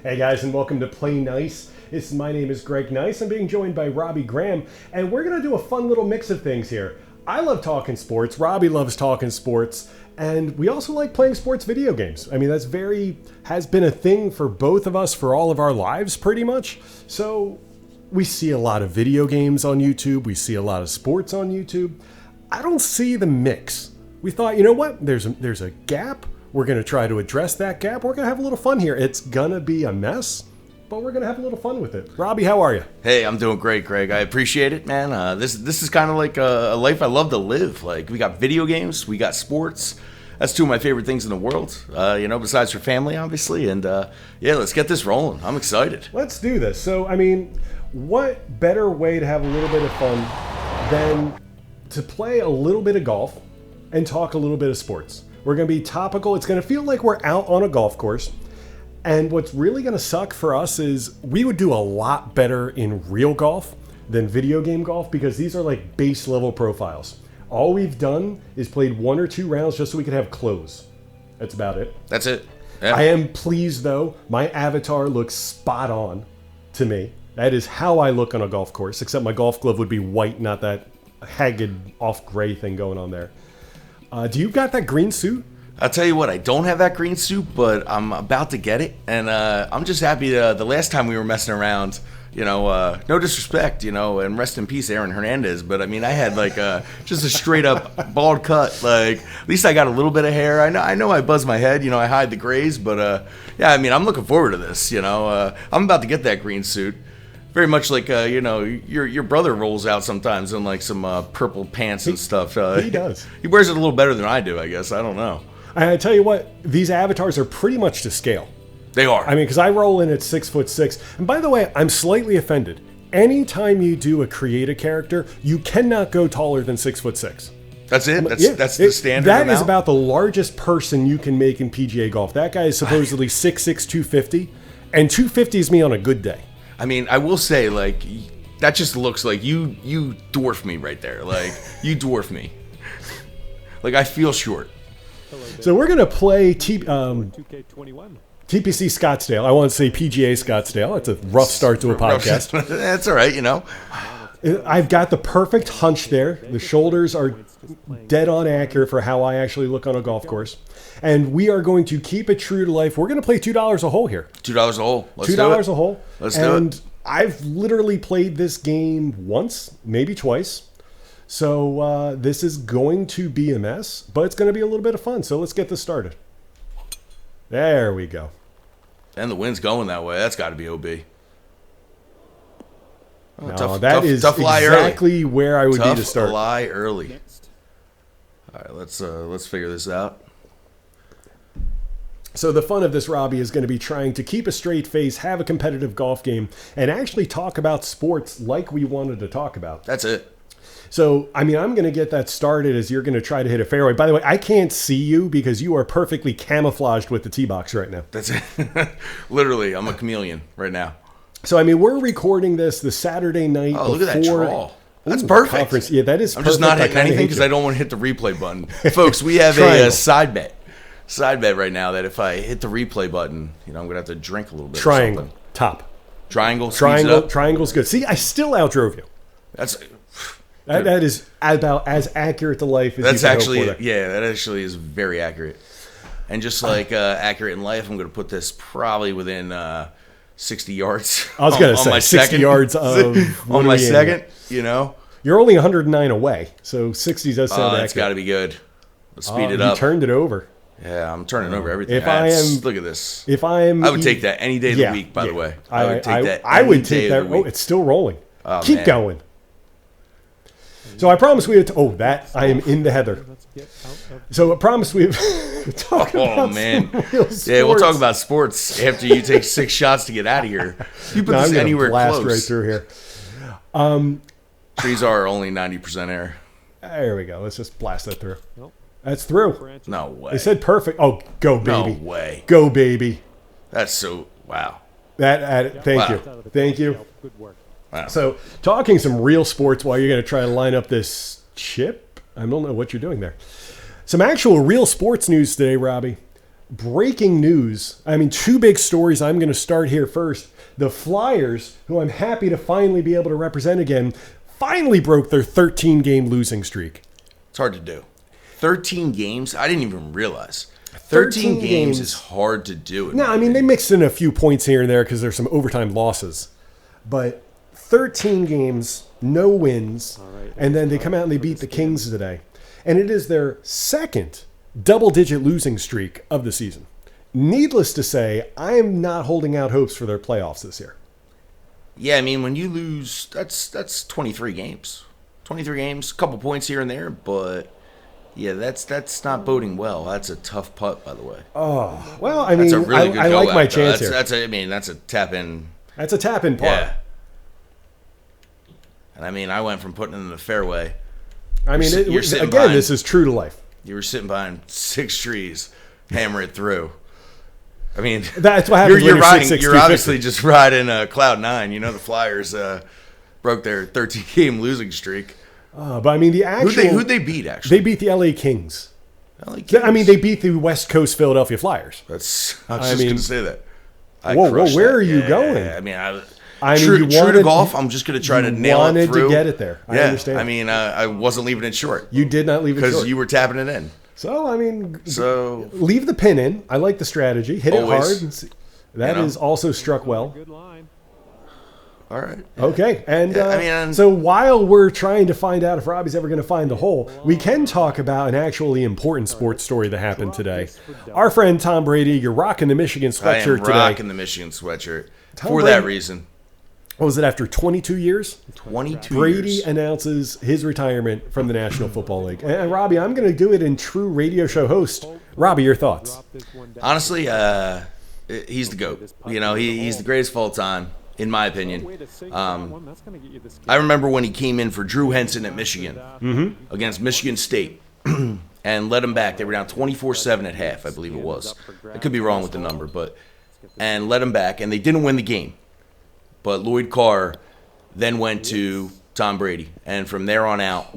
Hey guys, and welcome to PlayNice. My name is Greg Nice. I'm being joined by Robbie Graham, and we're going to do a fun little mix of things here. I love talking sports, Robbie loves talking sports, and we also like playing sports video games. I mean, has been a thing for both of us for all of our lives, pretty much. So we see a lot of video games on YouTube. We see a lot of sports on YouTube. I don't see the mix. We thought, you know what? There's a gap. We're going to try to address that gap. We're going to have a little fun here. It's going to be a mess, but we're going to have a little fun with it. Robbie, how are you? Hey, I'm doing great, Greg. I appreciate it, man. This is kind of like a life I love to live. Like, we got video games, we got sports. That's two of my favorite things in the world, besides your family, obviously. And, let's get this rolling. I'm excited. Let's do this. So, I mean, what better way to have a little bit of fun than to play a little bit of golf and talk a little bit of sports? We're going to be topical. It's going to feel like we're out on a golf course. And what's really going to suck for us is we would do a lot better in real golf than video game golf because these are like base level profiles. All we've done is played one or two rounds just so we could have clothes. That's about it. That's it. Yeah. I am pleased, though. My avatar looks spot on to me. That is how I look on a golf course, except my golf glove would be white, not that haggard off gray thing going on there. Do you got that green suit? I'll tell you what, I don't have that green suit, but I'm about to get it. And I'm just happy the last time we were messing around, no disrespect, and rest in peace, Aaron Hernandez. But, I mean, I had, just a straight-up bald cut. Like, at least I got a little bit of hair. I know I buzz my head. I hide the grays. But, I'm looking forward to this, I'm about to get that green suit. Very much like, your brother rolls out sometimes in, some purple pants and stuff. He does. He wears it a little better than I do, I guess. I don't know. I tell you what, these avatars are pretty much to scale. They are. I mean, because I roll in at 6'6". And by the way, I'm slightly offended. Anytime you do a create a character, you cannot go taller than 6'6". That's it? That's the standard That amount? is about the largest person you can make in PGA golf. That guy is supposedly 6'6", 250. And 250 is me on a good day. I mean, I will say, that just looks like you dwarf me right there. You dwarf me. I feel short. So we're going to play TPC Scottsdale. I want to say PGA Scottsdale. That's a rough start to a podcast. That's all right, I've got the perfect hunch there. The shoulders are dead on accurate for how I actually look on a golf course. And we are going to keep it true to life. We're going to play $2 a hole here. $2 a hole. Let's do it. $2 a hole. Let's do it. And I've literally played this game once, maybe twice. So this is going to be a mess, but it's going to be a little bit of fun. So let's get this started. There we go. And the wind's going that way. That's got to be OB. Oh, no, that is exactly where I would be to start. Tough fly early. All right, let's figure this out. So the fun of this, Robbie, is going to be trying to keep a straight face, have a competitive golf game, and actually talk about sports like we wanted to talk about. That's it. So, I mean, I'm going to get that started as you're going to try to hit a fairway. By the way, I can't see you because you are perfectly camouflaged with the tee box right now. That's it. Literally, I'm a chameleon right now. So, I mean, we're recording this the Saturday night before. Oh, look at that draw. That's perfect. Conference. Yeah, that is perfect. I'm just not hitting anything because I don't want to hit the replay button. Folks, we have a side bet. Side bet right now that if I hit the replay button, I'm going to have to drink a little bit. Triangle. Top. Triangle. Triangle's good. See, I still outdrove you. That is about as accurate to life as that's you can actually hope for. That actually is very accurate. And just like accurate in life, I'm going to put this probably within 60 yards. I was going to say 60 yards of on my second. You're only 109 away, so 60 does sound accurate. It's got to be good. Let's speed it up. You turned it over. Yeah, I'm turning over everything. Look at this. I would take that any day of the week. By the way, I would take that. I would take that. Oh, it's still rolling. Keep going. So I promise we have I am in the heather. So I promise we have talk about real sports. Yeah, we'll talk about sports after you take 6 shots to get out of here. You put this anywhere blast close. Right through here. Trees are only 90% air. There we go. Let's just blast that through. That's through. No way. They said perfect. Oh, go baby. No way. Go baby. That's so wow. Thank you. Good work. Wow. So, talking some real sports while you're going to try to line up this chip. I don't know what you're doing there. Some actual real sports news today, Robbie. breaking news. I mean, two big stories. I'm going to start here first. The Flyers, who I'm happy to finally be able to represent again, finally broke their 13-game losing streak. It's hard to do. 13 games? I didn't even realize. 13 games is hard to do. No, I mean, they mixed in a few points here and there because there's some overtime losses. But 13 games, no wins, and then they come out and they beat the Kings today. And it is their second double-digit losing streak of the season. Needless to say, I am not holding out hopes for their playoffs this year. Yeah, I mean, when you lose, that's 23 games. 23 games, a couple points here and there, but yeah, that's not boding well. That's a tough putt, by the way. Oh, well, I mean, that's a really good I go like out, my though. chance here. That's a tap-in. That's a tap-in par. Yeah. And I mean, I went from putting it in the fairway. I mean, behind, this is true to life. You were sitting behind 6 trees, hammer it through. I mean, that's what happens when you're riding. You're obviously just riding cloud 9. You know, the Flyers broke their 13-game losing streak. But I mean, the actual who'd they beat? Actually, they beat the LA Kings. LA Kings. I mean, they beat the West Coast Philadelphia Flyers. I was just going to say that. Whoa, where are you going? I mean, true to golf, I'm just going to try to nail it through. Wanted to get it there. I understand. I mean, I wasn't leaving it short. You did not leave it short. Because you were tapping it in. So, I mean, so leave the pin in. I like the strategy. Hit always, it hard. That is also struck well. All right. Okay. And so while we're trying to find out if Robbie's ever going to find the hole, we can talk about an actually important sports story that happened today. Our friend Tom Brady, you're rocking the Michigan sweatshirt today. I am rocking the Michigan sweatshirt for that reason. What was it, after 22 years? 22 Brady years. announces his retirement from the National Football League. And Robbie, I'm going to do it in true radio show host. Robbie, your thoughts? Honestly, he's the GOAT. You know, he's the greatest of all time, in my opinion. I remember when he came in for Drew Henson at Michigan against Michigan State and led them back. They were down 24-7 at half, I believe it was. I could be wrong with the number, and led them back, and they didn't win the game. But Lloyd Carr then went to Tom Brady, and from there on out,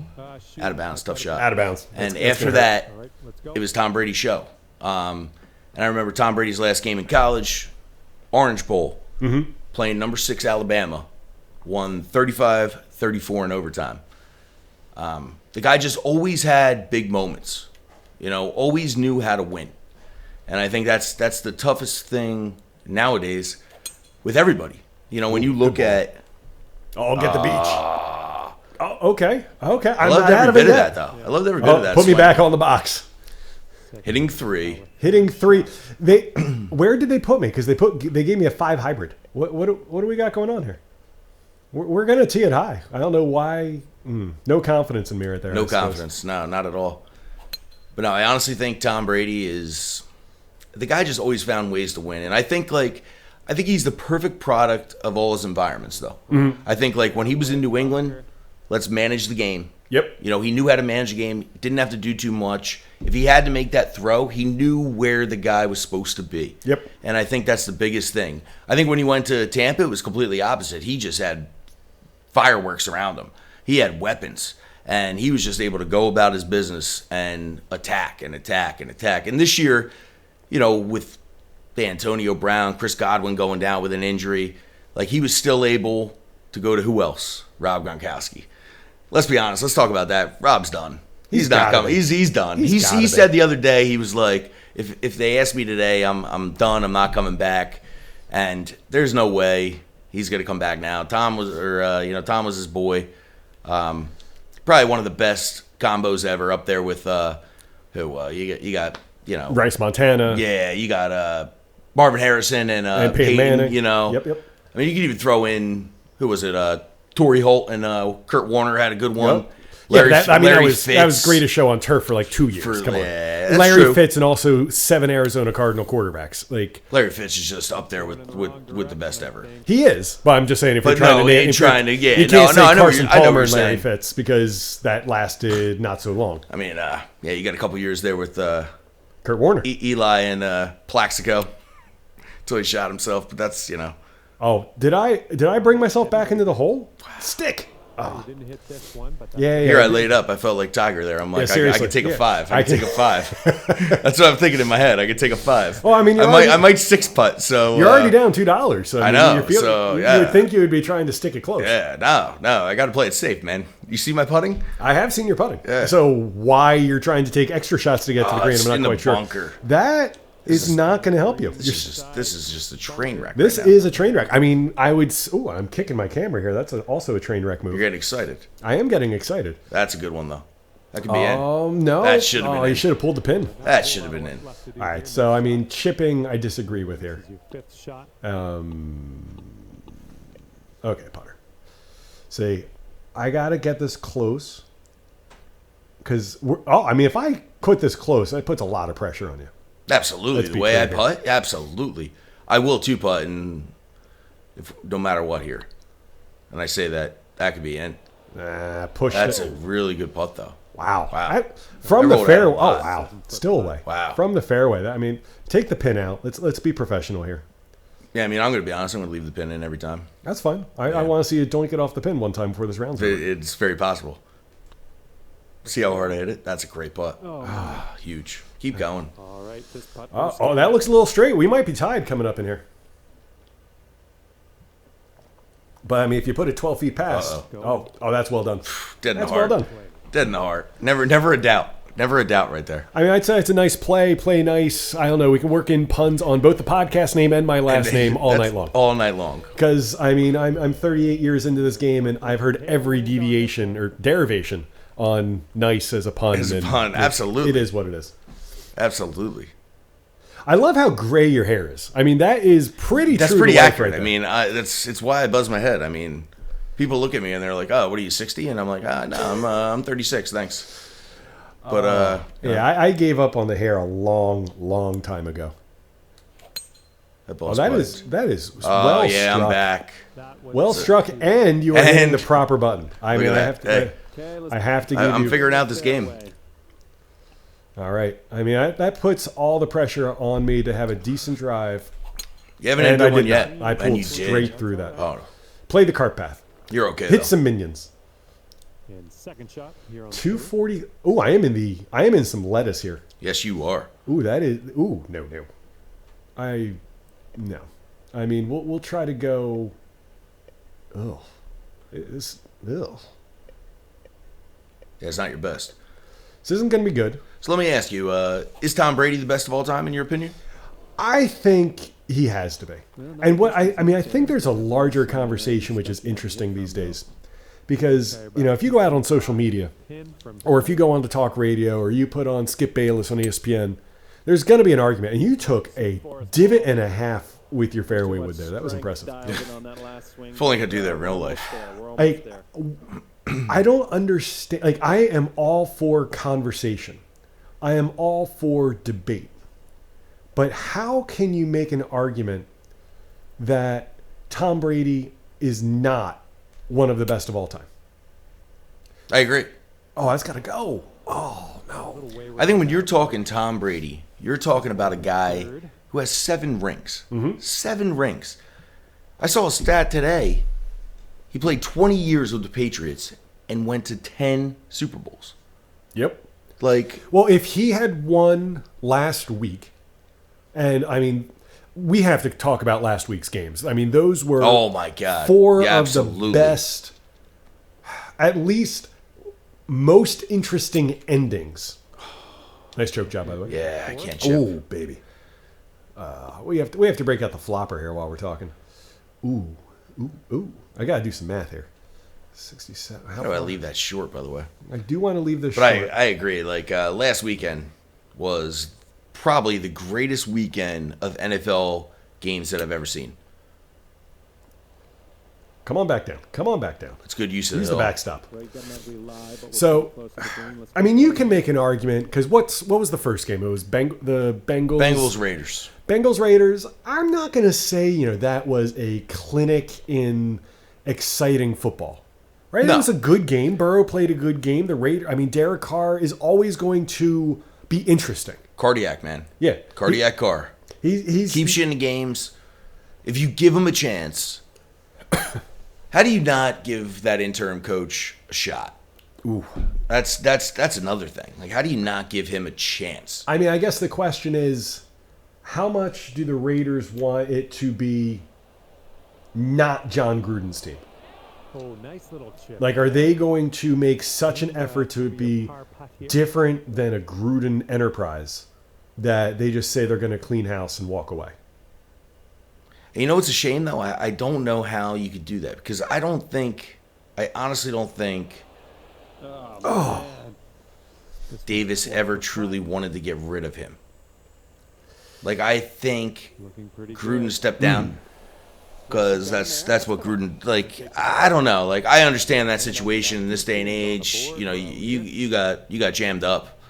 out of bounds, tough shot. Out of bounds. And after that, it was Tom Brady's show. And I remember Tom Brady's last game in college, Orange Bowl, playing number 6 Alabama, won 35-34 in overtime. The guy just always had big moments, you know, always knew how to win. And I think that's the toughest thing nowadays with everybody. You know, when you look at... I'll get the beach. Okay. I loved every bit of that, though. I loved every bit of that. Put me back on the box. Hitting three. Where did they put me? Because they gave me a 5 hybrid. What do we got going on here? We're going to tee it high. I don't know why. No confidence in me right there. No confidence. No, not at all. But no, I honestly think Tom Brady is... The guy just always found ways to win. And I think he's the perfect product of all his environments, though. I think, when he was in New England, let's manage the game. Yep. You know, he knew how to manage the game. Didn't have to do too much. If he had to make that throw, he knew where the guy was supposed to be. Yep. And I think that's the biggest thing. I think when he went to Tampa, it was completely opposite. He just had fireworks around him. He had weapons. And he was just able to go about his business and attack and attack and attack. And this year, you know, with Antonio Brown, Chris Godwin going down with an injury, he was still able to go to who else? Rob Gronkowski. Let's be honest. Let's talk about that. Rob's done. He's not coming. He's done. He said the other day, he was like, if they ask me today, I'm done. I'm not coming back. And there's no way he's going to come back now. Tom was his boy. Probably one of the best combos ever, up there with you got Rice Montana. Yeah, you got Marvin Harrison and Peyton Manning. You know, Yep. I mean, you could even throw in who was it? Torrey Holt and Kurt Warner had a good one. Yep. Larry, that was great to show on turf for 2 years. Come on, Larry true. Fitz and also 7 Arizona Cardinal quarterbacks. Larry Fitz is just up there with the best ever. He is, but I'm just saying if you're trying to you can't say Carson Palmer and Larry Fitz because that lasted not so long. I mean, you got a couple years there with Kurt Warner, Eli, and Plaxico until he shot himself. But that's Oh, did I bring myself back into the hole? Stick. Didn't hit this one, but Yeah, Here I laid up. I felt like Tiger there. I'm like, I seriously. could take Yeah. a 5. I could take a 5. That's what I'm thinking in my head. I could take a 5. Well, I mean, I might 6-putt. So You're already down $2. So, I know, you so, you yeah. would think you would be trying to stick it close. Yeah, no. I got to play it safe, man. You see my putting? I have seen your putting. Yeah. So why you're trying to take extra shots to get to the green, it's I'm not in the quite sure. bunker. That is not going to help you. This is just a train wreck. This right now. is a train wreck. I mean, I'm kicking my camera here. That's also a train wreck move. You're getting excited. I am getting excited. That's a good one, though. That could be in. No. That should have been you in. should have pulled the pin. That should have been in. All right. So, I mean, chipping, I disagree with here. your fifth shot. Okay, putter. See, I got to get this close. Because, if I put this close, that puts a lot of pressure on you. Absolutely. Let's The be way I clear putt? Absolutely. I will 2-putt, and no matter what here. And I say that could be in. Push That's it. a really good putt, though. Wow. Wow. From I the rolled fairway. out Oh, a lot. wow. Still away. Wow. From the fairway. I mean, take the pin out. Let's be professional here. Yeah, I mean, I'm going to be honest. I'm going to leave the pin in every time. That's fine. I want to see you don't get off the pin one time before this round's over. It's very possible. See how hard I hit it? That's a great putt. Huge. Keep going. All right, this putt. That looks a little straight. We might be tied coming up in here. But, I mean, if you put it 12 feet past. Oh, that's well done. Dead in That's the heart. well done. Dead in the heart. Never a doubt. Never a doubt right there. I mean, I'd say it's a nice play. Play nice. I don't know. We can work in puns on both the podcast name and my last name all That's night long. All night long. Because, I mean, I'm 38 years into this game, and I've heard every deviation or derivation on nice as a pun. As a pun, absolutely. It is what it is. Absolutely. I love how gray your hair is. I mean, that is pretty That's true pretty to life accurate. right I there. mean, it's why I buzz my head. I mean, people look at me and they're like, "Oh, what are you, 60?" And I'm like, "No, I'm 36. Thanks." But I gave up on the hair a long time ago. that Oh, ball's that played. is Oh well yeah, struck. I'm back. Well struck, and you are hitting And- the proper button. I mean, at I that. have to. Hey. I have to give I'm you. figuring out this game. All right. I mean, that puts all the pressure on me to have a decent drive. You haven't had a And I good one did yet. that. I And pulled you straight did. through that. Oh, Played the cart path. you're okay. Hit though. some minions. And second shot here on 240. Oh, I am in some lettuce here. Yes, you are. Ooh, that is. Ooh, no. No. I mean, we'll try to go. Ugh. Ugh. Yeah, it's not your best. This isn't going to be good. So let me ask you: is Tom Brady the best of all time in your opinion? I think he has to be. And what I mean, I think there's a larger conversation which is interesting these days. Because, if you go out on social media, pin from or if you go on to talk radio, or you put on Skip Bayless on ESPN, there's going to be an argument. And you took a divot and a half with your fairway wood there. That was impressive. If only I could do that in real life. I don't understand. Like, I am all for conversation. I am all for debate. But how can you make an argument that Tom Brady is not one of the best of all time? I agree. Oh, that's got to go. Oh, no. I think when you're talking Tom Brady, you're talking about a guy who has 7 rings. 7 rings. I saw a stat today. He played 20 years with the Patriots and went to 10 Super Bowls. Yep. Like, Well, if he had won last week, and I mean, we have to talk about last week's games. I mean, those were oh my God. 4 Yeah, of absolutely. the best, at least most interesting endings. Nice choke job, by the way. Yeah, I can't chip. Oh, baby. We have to break out the flopper here while we're talking. Ooh. I gotta do some math here. 67. How do I leave that short, by the way? I do want to leave this But short. I agree. Like, last weekend was probably the greatest weekend of NFL games that I've ever seen. Come on back down. It's good use of Use the the hill. backstop. So, I mean, you can make an argument because what was the first game? It was the Bengals. Bengals Raiders. Bengals Raiders. I'm not going to say that was a clinic in exciting football, right? No. It was a good game. Burrow played a good game. Derek Carr is always going to be interesting. Cardiac, man. Yeah, Cardiac Carr. He's Keeps you in the games. If you give him a chance, How do you not give that interim coach a shot? Ooh. That's another thing. Like, how do you not give him a chance? I mean, I guess the question is, how much do the Raiders want it to be not John Gruden's team? Oh, nice little chip. Like, are they going to make such an effort to be different than a Gruden enterprise that they just say they're going to clean house and walk away? And you know what's a shame, though? I don't know how you could do that because I honestly don't think Davis ever truly wanted to get rid of him. Like, I think Gruden stepped down because that's what Gruden, like, I don't know. Like, I understand that situation in this day and age. You know, you got jammed up,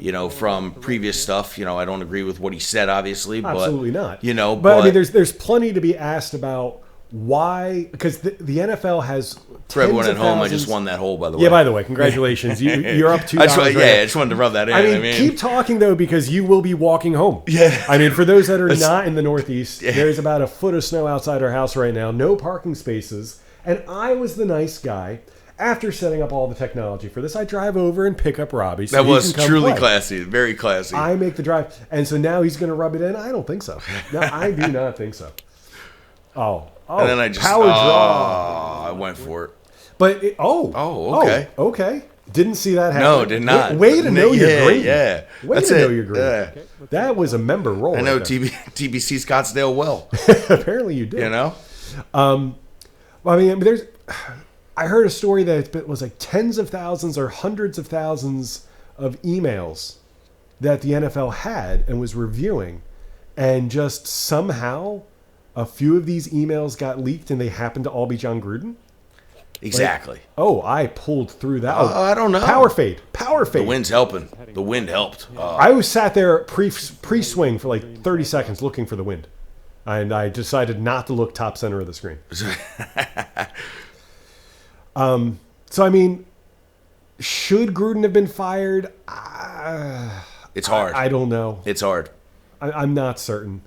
you know, from previous stuff. You know, I don't agree with what he said, obviously. But, Absolutely not. You know, but I mean, there's plenty to be asked about why, because the NFL has for everyone at home, I thousands. just won that hole, by the way. Yeah, by the way, congratulations. You're up $2. I just wanted to rub that in. I mean, keep talking, though, because you will be walking home. Yeah. I mean, for those that are not in the Northeast, there's about a foot of snow outside our house right now, no parking spaces, and I was the nice guy. After setting up all the technology for this, I drive over and pick up Robbie. So that was he can come truly play. classy, very classy. I make the drive, and so now he's going to rub it in? I don't think so. No, I do not think so. Oh, and then I just power draw. I went for it. But okay. Okay. Didn't see that happen. No, did not. Way to know you're green. Yeah, Way that's to know it. you're green. Yeah. That was a member role. I know right there. TBC Scottsdale well. Apparently you did. You know. Well, I mean, I heard a story that it was like tens of thousands or hundreds of thousands of emails that the NFL had and was reviewing, and just somehow a few of these emails got leaked and they happened to all be John Gruden. Exactly. Like, I pulled through that. I don't know. Power fade. The wind's helping. The wind helped. I was sat there pre-swing for like 30 seconds looking for the wind. And I decided not to look top center of the screen. So, I mean, should Gruden have been fired? It's hard. I don't know. It's hard. I'm not certain.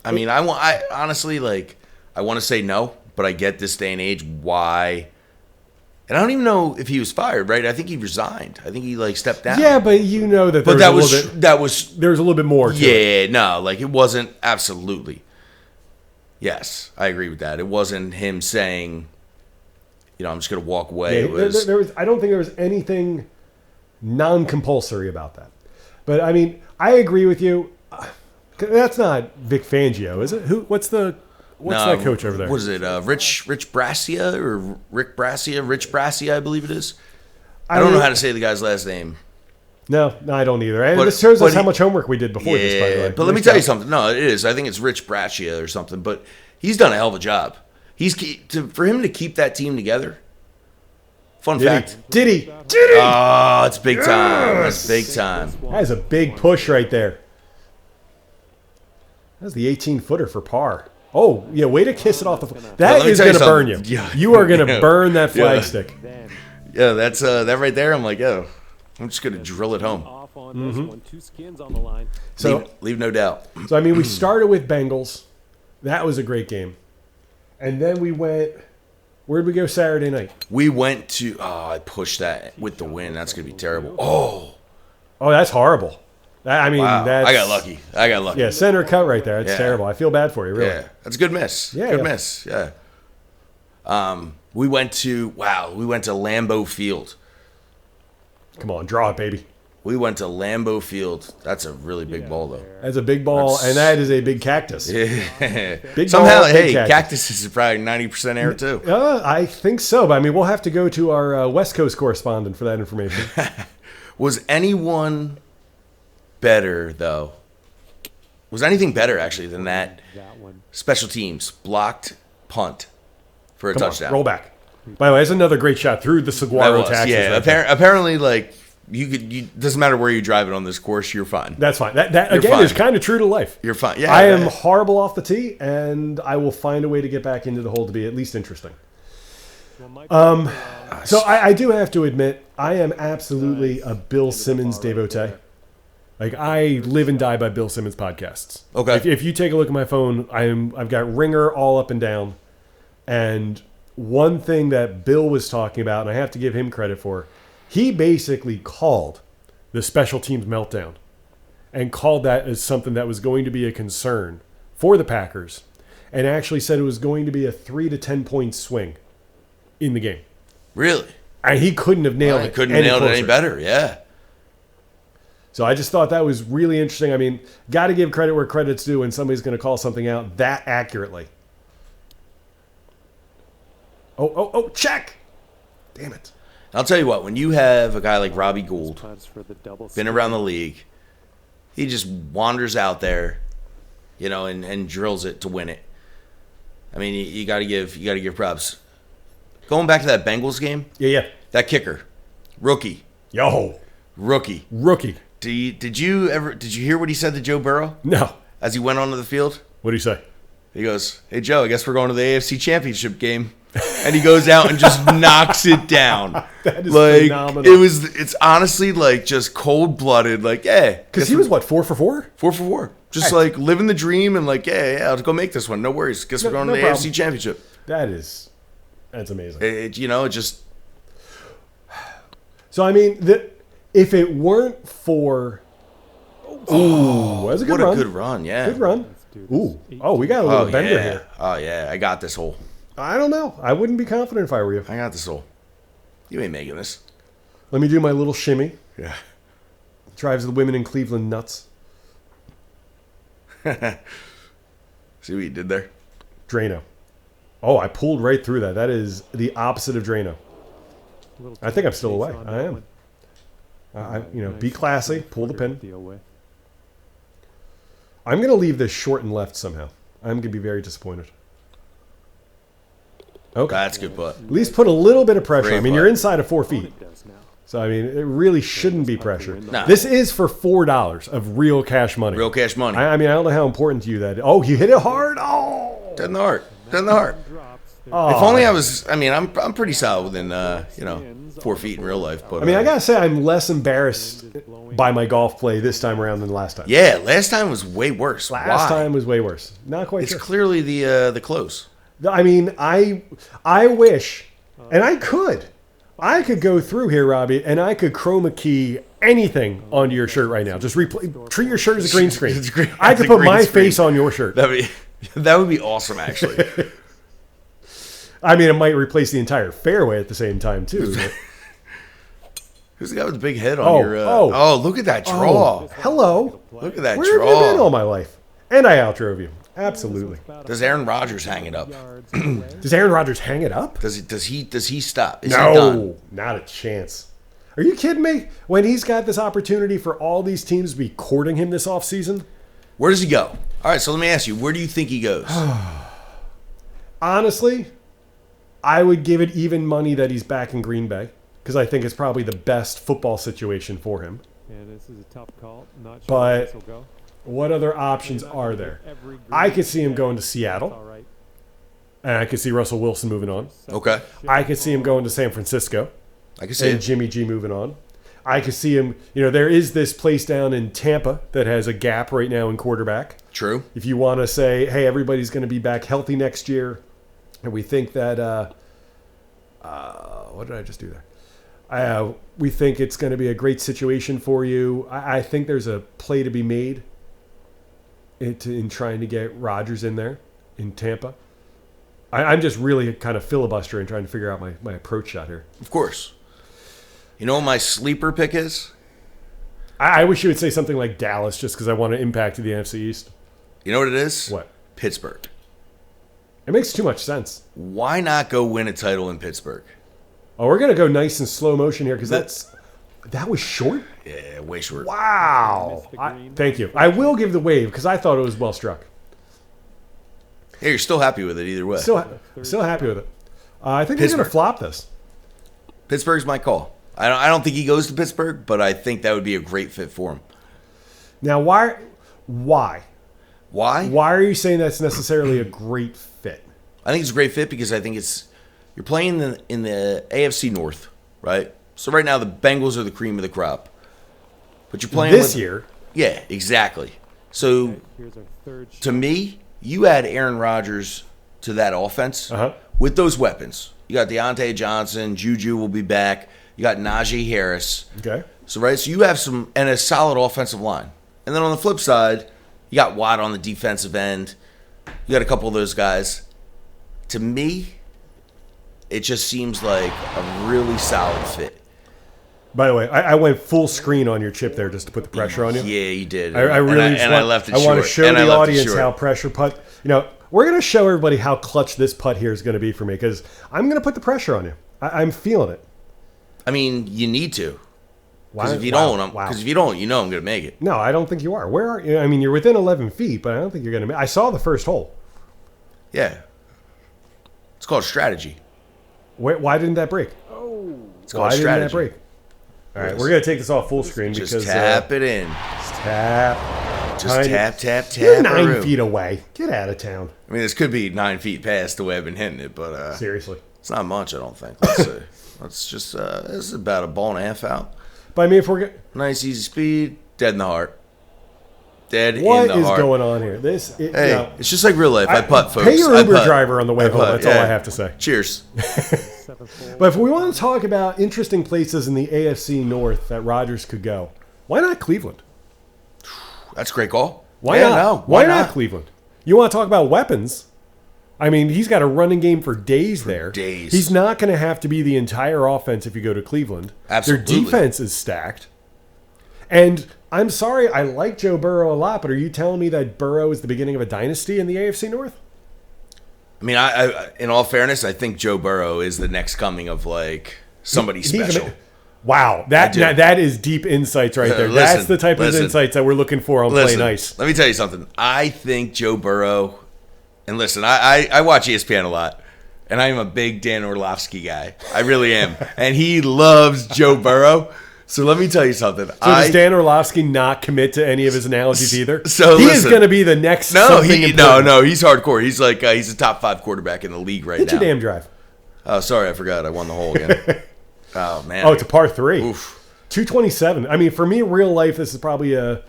I mean, I honestly, like, I want to say no, but I get this day and age why. And I don't even know if he was fired, right? I think he resigned. I think he, like, stepped down. Yeah, but you know that there was a little bit more to it. Yeah, no, like, it wasn't absolutely. Yes, I agree with that. It wasn't him saying, you know, I'm just going to walk away. Yeah, it was, I don't think there was anything non-compulsory about that. But, I mean, I agree with you. That's not Vic Fangio, is it? What's that coach over there? What is it? Rich Brassia or Rick Brassia? Rich Brassia, I believe it is. I don't know how to say the guy's last name. No, I don't either. And this shows us how much homework we did before this, by the way. But let me tell you something. No, it is. I think it's Rich Brassia or something. But he's done a hell of a job. For him to keep that team together. Fun fact. Did he? Oh, it's big time. That's big time. That is a big push right there. That's the 18-footer for par. Oh, yeah, way to kiss it off the flag. That is going to burn you. Yeah. You are going to burn that flag stick. Yeah, that's that right there. I'm like, yo, I'm just going to drill it home. Off on this one. 2 skins on the line. So, leave no doubt. So, I mean, we started with Bengals. That was a great game. And then we went, where'd we go Saturday night? We went to, I pushed that with the win. That's going to be terrible. Oh, that's horrible. I mean, wow. that's... I got lucky. Yeah, center cut right there. That's terrible. I feel bad for you, really. Yeah, that's a good miss. Yeah, good miss. Yeah. We went to Lambeau Field. Come on, draw it, baby. We went to Lambeau Field. That's a really big ball, though. That's a big ball, and that is a big cactus. Yeah. Big somehow, ball, hey, big cactus is probably 90% air, too. I think so, but I mean, we'll have to go to our West Coast correspondent for that information. Was anyone better, though? Was anything better, actually, than that special teams blocked punt for a touchdown? Roll back. By the way, that's another great shot through the saguaro taxis. Yeah, apparently, like, you doesn't matter where you drive it on this course, you're fine. That's fine. That again is kind of true to life. You're fine. Yeah, I am horrible off the tee, and I will find a way to get back into the hole to be at least interesting. So I do have to admit, I am absolutely a Bill Simmons devotee. Like, I live and die by Bill Simmons podcasts. Okay. If you take a look at my phone, I've got Ringer all up and down, and one thing that Bill was talking about, and I have to give him credit for, he basically called the special teams meltdown and called that as something that was going to be a concern for the Packers, and actually said it was going to be a 3 to 10 point swing in the game. Really? And he couldn't have nailed it. Couldn't have nailed it any better. Yeah. So I just thought that was really interesting. I mean, got to give credit where credit's due when somebody's going to call something out that accurately. Oh, check! Damn it. I'll tell you what, when you have a guy like Robbie Gould, Punts for the double been around the league, he just wanders out there, and drills it to win it. I mean, you got to give props. Going back to that Bengals game, Yeah. that kicker, rookie. Rookie. Did you hear what he said to Joe Burrow No. as he went onto the field? What do you say? He goes, "Hey Joe, I guess we're going to the AFC Championship game," and he goes out and just knocks it down. That is like phenomenal. it's honestly like just cold blooded. Like, yeah, Because he was what, 4 for 4? 4 for 4, just Hey. like living the dream and like, yeah, I'll go make this one. No worries. Guess we're going to the problem. AFC Championship. That's amazing. It just So I mean, if it weren't for, that's a good what run. a good run. Yeah, Good run. We got a little bender yeah. here. Oh yeah, I got this hole. I don't know. I wouldn't be confident if I were you. I got this hole. You ain't making this. Let me do my little shimmy. Yeah. Drives the women in Cleveland nuts. See what you did there? Drano. Oh, I pulled right through that. That is the opposite of Drano. I think I'm still away. I am. Be classy. Pull the pin. I'm going to leave this short and left somehow. I'm going to be very disappointed. Okay. That's good putt. At least put a little bit of pressure. Great I mean, putt. you're inside of 4 feet. So, I mean, it really shouldn't be pressure. No. This is for $4 of real cash money. Real cash money. I mean, I don't know how important to you that is. Oh, you hit it hard? Oh! Dead in the heart. Dead in the heart. Oh. If only I was. I mean, I'm pretty solid within 4 feet in real life. But I mean, I got to say, I'm less embarrassed by my golf play this time around than last time. yeah, last time was way worse. Last Why? time was way worse. Not quite It's sure. clearly the close. I mean, I wish, and I could go through here, Robbie, and I could chroma key anything onto your shirt right now. Just treat your shirt as a green screen. It's green- I it's could a put green my screen. face on your shirt. That would be awesome, actually. I mean, it might replace the entire fairway at the same time too. but- Who's the guy with the big head on your? oh. Oh, look at that draw. Hello. Look at that Where have you been all draw. my life? And I outdrove you. Absolutely. Does Aaron Rodgers hang it up? Does Aaron Rodgers hang it up? Does he stop? Is he done? No, not a chance. Are you kidding me? When he's got this opportunity for all these teams to be courting him this offseason? Where does he go? All right, so let me ask you, where do you think he goes? Honestly, I would give it even money that he's back in Green Bay because I think it's probably the best football situation for him. Yeah, this is a tough call. Not sure But- where this will go. What other options are there? I could see him going to All Seattle, right. and I could see Russell Wilson moving on. Okay, I could see him going to San Francisco I can see and it. Jimmy G moving on. I could see him, there is this place down in Tampa that has a gap right now in quarterback. True. If you want to say, hey, everybody's going to be back healthy next year, and we think that, what did I just do there? We think it's going to be a great situation for you. I think there's a play to be made in trying to get Rodgers in there in Tampa. I'm just really kind of filibustering trying to figure out my approach shot here. Of course. You know what my sleeper pick is? I wish you would say something like Dallas just because I want to impact the NFC East. You know what it is? What? Pittsburgh. It makes too much sense. Why not go win a title in Pittsburgh? Oh, we're going to go nice and slow motion here because that was short? Yeah, way short. Wow. Thank you. I will give the wave because I thought it was well struck. Hey, you're still happy with it either way. Still happy with it. I think we're going to Pittsburgh. flop this. Pittsburgh's my call. I don't think he goes to Pittsburgh, but I think that would be a great fit for him. Now, why? Why? Why are you saying that's necessarily a great fit? I think it's a great fit because I think you're playing in the AFC North, right? So right now the Bengals are the cream of the crop, but you're playing This year? Yeah, exactly. So Here's our third shot. to me, you add Aaron Rodgers to that offense. Uh-huh. with those weapons, you got Deontay Johnson, Juju will be back. You got Najee Harris. Okay. So, right, so you have and a solid offensive line. And then on the flip side, you got Watt on the defensive end. You got a couple of those guys. To me, it just seems like a really solid fit. By the way, I went full screen on your chip there just to put the pressure on you. Yeah, you did. I really I left it short. I want to show the audience how pressure putt. We're going to show everybody how clutch this putt here is going to be for me because I'm going to put the pressure on you. I'm feeling it. I mean, you need to. Because if you don't, you know I'm going to make it. No, I don't think you are. Where are you? I mean, you're within 11 feet, but I don't think you're going to make it. I saw the first hole. Yeah. It's called strategy. Why didn't that break? It's called strategy. Why didn't that break? All right, we're going to take this off full screen just because... tap it in. Just tap. Just tap. You're 9 feet away. Get out of town. I mean, this could be 9 feet past the way I've been hitting it, but... Seriously. It's not much, I don't think. Let's see. Let's just... this is about a ball and a half out. But I mean, if we're getting... Nice, easy speed. Dead in the heart. Dead in the heart. heart. What is going on here? It's just like real life. I putt, folks. Pay your Uber driver on the way home. That's all I have to say. Cheers. But if we want to talk about interesting places in the AFC North that Rodgers could go, why not Cleveland? That's a great call. Why not? No, why not Cleveland? You want to talk about weapons? I mean, he's got a running game for days there. Days. He's not going to have to be the entire offense if you go to Cleveland. Absolutely. Their defense is stacked. And I'm sorry, I like Joe Burrow a lot, but are you telling me that Burrow is the beginning of a dynasty in the AFC North? I mean, I in all fairness, I think Joe Burrow is the next coming of like somebody special. Wow, that is deep insights right there. That's the type of insights that we're looking for on PlayNice. Let me tell you something. I think Joe Burrow, and listen, I watch ESPN a lot, and I am a big Dan Orlovsky guy. I really am, and he loves Joe Burrow. So let me tell you something. So does Dan Orlovsky not commit to any of his analogies either? So he is going to be the next. No, he's hardcore. He's like he's a top 5 quarterback in the league right now. Hit your damn drive. Oh, sorry, I forgot. I won the hole again. Oh man. Oh, it's a par 3. Oof. 227. I mean, for me, real life, this is probably a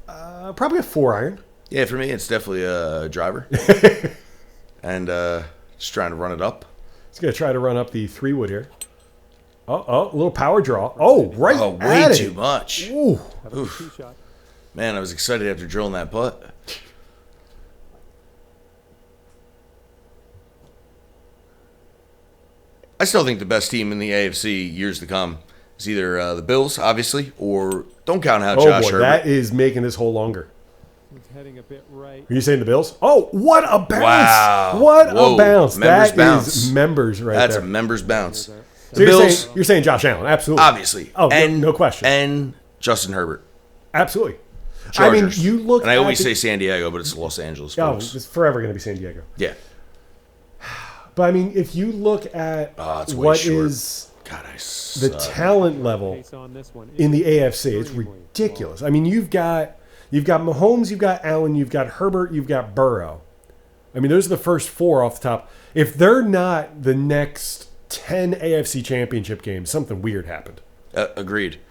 4-iron. Yeah, for me, it's definitely a driver. And just trying to run it up. He's going to try to run up the 3-wood here. Oh, a little power draw. Oh, right. Oh, way too much. Ooh. Oof. Man, I was excited after drilling that putt. I still think the best team in the AFC years to come is either the Bills, obviously, or don't count out Josh Herbert. That is making this hole longer. It's heading a bit right. Are you saying the Bills? Oh, what a bounce! Wow. What a bounce! Members That bounce. is members right That's there. a members bounce. So you're saying Josh Allen, absolutely. Obviously. Oh, no question. And Justin Herbert. Absolutely. Chargers. I mean, you look and I always say San Diego, but it's Los Angeles, folks. It's forever going to be San Diego. Yeah. But, I mean, if you look at what is the talent level in the AFC, it's ridiculous. I mean, you've got Mahomes, you've got Allen, you've got Herbert, you've got Burrow. I mean, those are the first 4 off the top. If they're not the next 10 AFC championship games, something weird happened. Agreed.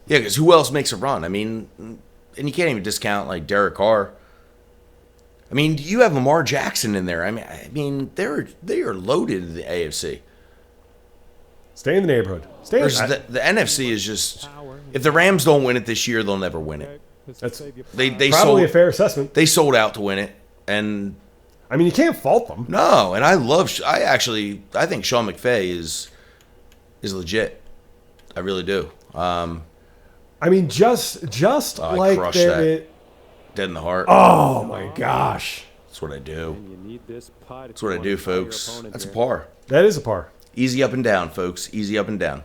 Yeah, because who else makes a run? I mean, and you can't even discount like Derek Carr. I mean, you have Lamar Jackson in there. I mean, they are loaded in the AFC. Stay in the neighborhood. The NFC is just, if the Rams don't win it this year, they'll never win it. That's they probably a fair assessment. They sold out to win it, and I mean, you can't fault them. No, and I think Sean McVay is legit. I really do. I mean, just like that. Dead in the heart. Oh my gosh. That's what I do. That's what I do, folks. That's a par. That is a par. Easy up and down, folks. Easy up and down.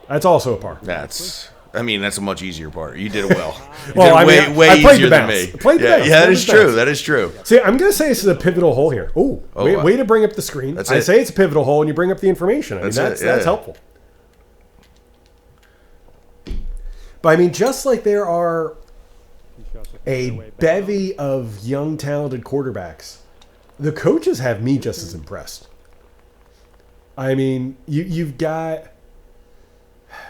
That's also a par. That's a much easier part. You did it well. Way easier than me. That is true. That is true. See, I'm going to say this is a pivotal hole here. Way to bring up the screen. I say it's a pivotal hole, and you bring up the information. I mean, that's helpful. But I mean, just like there are a bevy of young, talented quarterbacks, the coaches have me just as impressed. I mean, you've got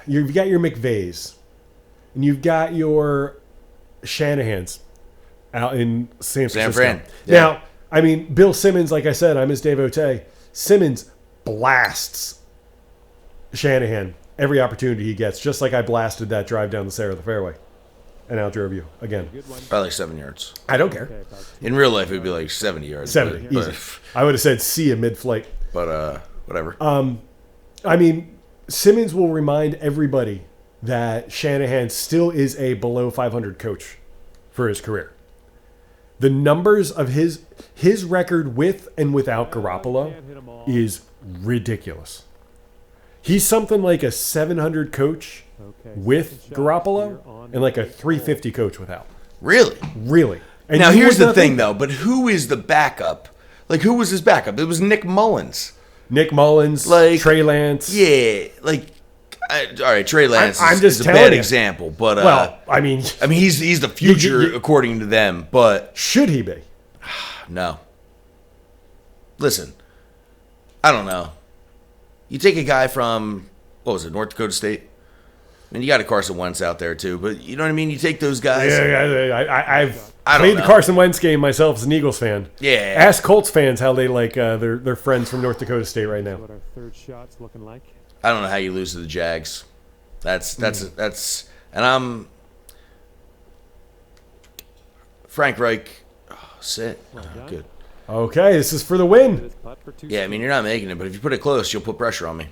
your McVays, and you've got your Shanahans out in San Francisco. San Fran. Yeah. Now, I mean, Bill Simmons, like I said, I'm his devotee. Simmons blasts Shanahan every opportunity he gets, just like I blasted that drive down the center of the fairway and outdrove you again. Probably like 7 yards. I don't care. In real life, it would be like 70 yards. 70, easy. I would have said see a mid-flight. But whatever. I mean, Simmons will remind everybody that Shanahan still is a below 500 coach for his career. The numbers of his record with and without Garoppolo is ridiculous. He's something like a 700 coach with Garoppolo and like a 350 coach without. Really? Really. And now, here's the thing, though. But who is the backup? Like, who was his backup? It was Nick Mullins. Nick Mullins, like, Trey Lance. Yeah. Like, all right, Trey Lance is a bad example. But, well, I mean, he's the future, according to them. But should he be? No. Listen, I don't know. You take a guy from, what was it, North Dakota State? I mean, you got a Carson Wentz out there, too. But you know what I mean? You take those guys. Yeah, I've played the Carson Wentz game myself as an Eagles fan. Yeah. Ask Colts fans how they like their friends from North Dakota State right now. What our third shot's looking like. I don't know how you lose to the Jags. That's and I'm Frank Reich. Oh, sit. Good. Okay, this is for the win. Yeah, I mean, you're not making it, but if you put it close, you'll put pressure on me.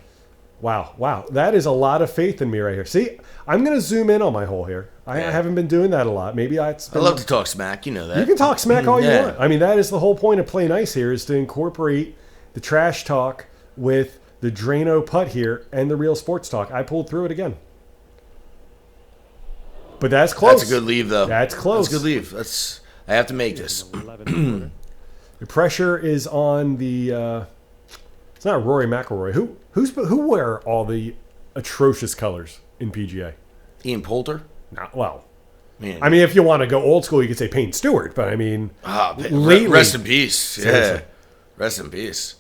Wow. That is a lot of faith in me right here. See, I'm going to zoom in on my hole here. I haven't been doing that a lot. Maybe I love to talk smack. You know that. You can talk smack all you want. I mean, that is the whole point of PlayNice here, is to incorporate the trash talk with the Drano putt here and the real sports talk. I pulled through it again. But that's close. That's a good leave, though. That's close. That's a good leave. I have to make this. The pressure is on the. It's not Rory McIlroy. Who wear all the atrocious colors in PGA? Ian Poulter. Well, man. I mean, if you want to go old school, you could say Payne Stewart. But I mean, lately, rest in peace. Seriously. Yeah, rest in peace.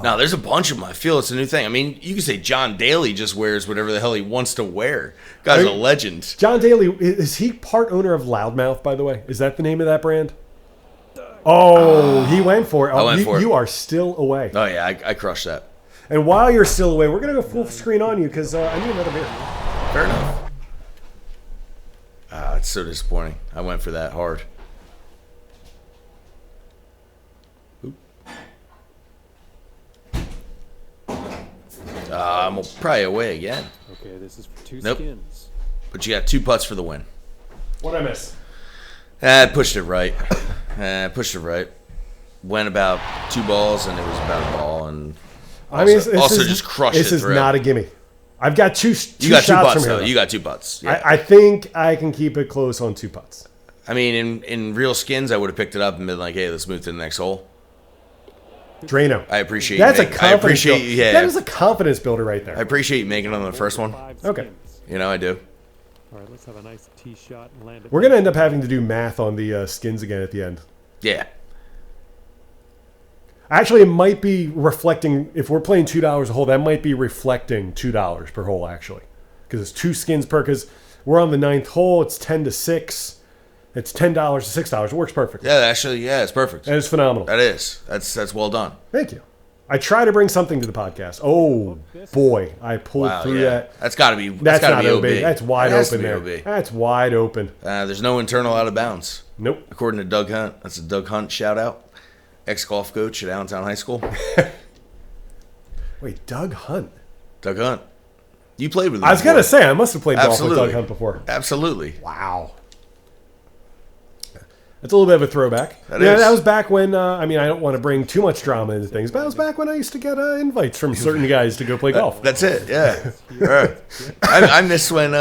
No, there's a bunch of them. I feel it's a new thing. I mean, you can say John Daly just wears whatever the hell he wants to wear. Guy's a legend. John Daly, is he part owner of Loudmouth, by the way? Is that the name of that brand? Oh, he went for it. Oh, you are still away. Oh, yeah, I crushed that. And while you're still away, we're going to go full screen on you because I need another beer. Fair enough. It's so disappointing. I went for that hard. I'm probably away again. Okay, this is for two skins. But you got 2 putts for the win. What'd I miss? Pushed it right. Went about 2 balls, and it was about a ball. And also just crushed it. This is not a gimme. I've got two You got 2 shots putts, from though. here. You got 2 putts. Yeah. I think I can keep it close on 2 putts. I mean, in real skins, I would have picked it up and been like, hey, let's move to the next hole. Drano. I appreciate That's you. I appreciate you. Yeah. That is a confidence builder right there. I appreciate you making it on the first one. Okay. You know, I do. All right, let's have a nice tee shot and land it. We're going to end up having to do math on the skins again at the end. Yeah. Actually, it might be reflecting, if we're playing $2 a hole, that might be reflecting $2 per hole, actually. Because it's 2 skins per, because we're on the 9th hole, it's 10 to 6. It's $10 to $6. It works perfectly. Yeah, actually, it's perfect. And it's phenomenal. That is. That's well done. Thank you. I try to bring something to the podcast. Oh, boy. I pulled through that. That's got to be That's not OB. That's wide open there. OB. That's wide open. There's no internal out of bounds. Nope. According to Doug Hunt. That's a Doug Hunt shout out. Ex-golf coach at Allentown High School. Wait, Doug Hunt? Doug Hunt. You played with him I was going to say, I must have played golf with Doug Hunt before. Absolutely. Wow. That's a little bit of a throwback. That That was back when, I don't want to bring too much drama into things, but that was back when I used to get invites from certain guys to go play golf. That's it, yeah. All right. I miss when,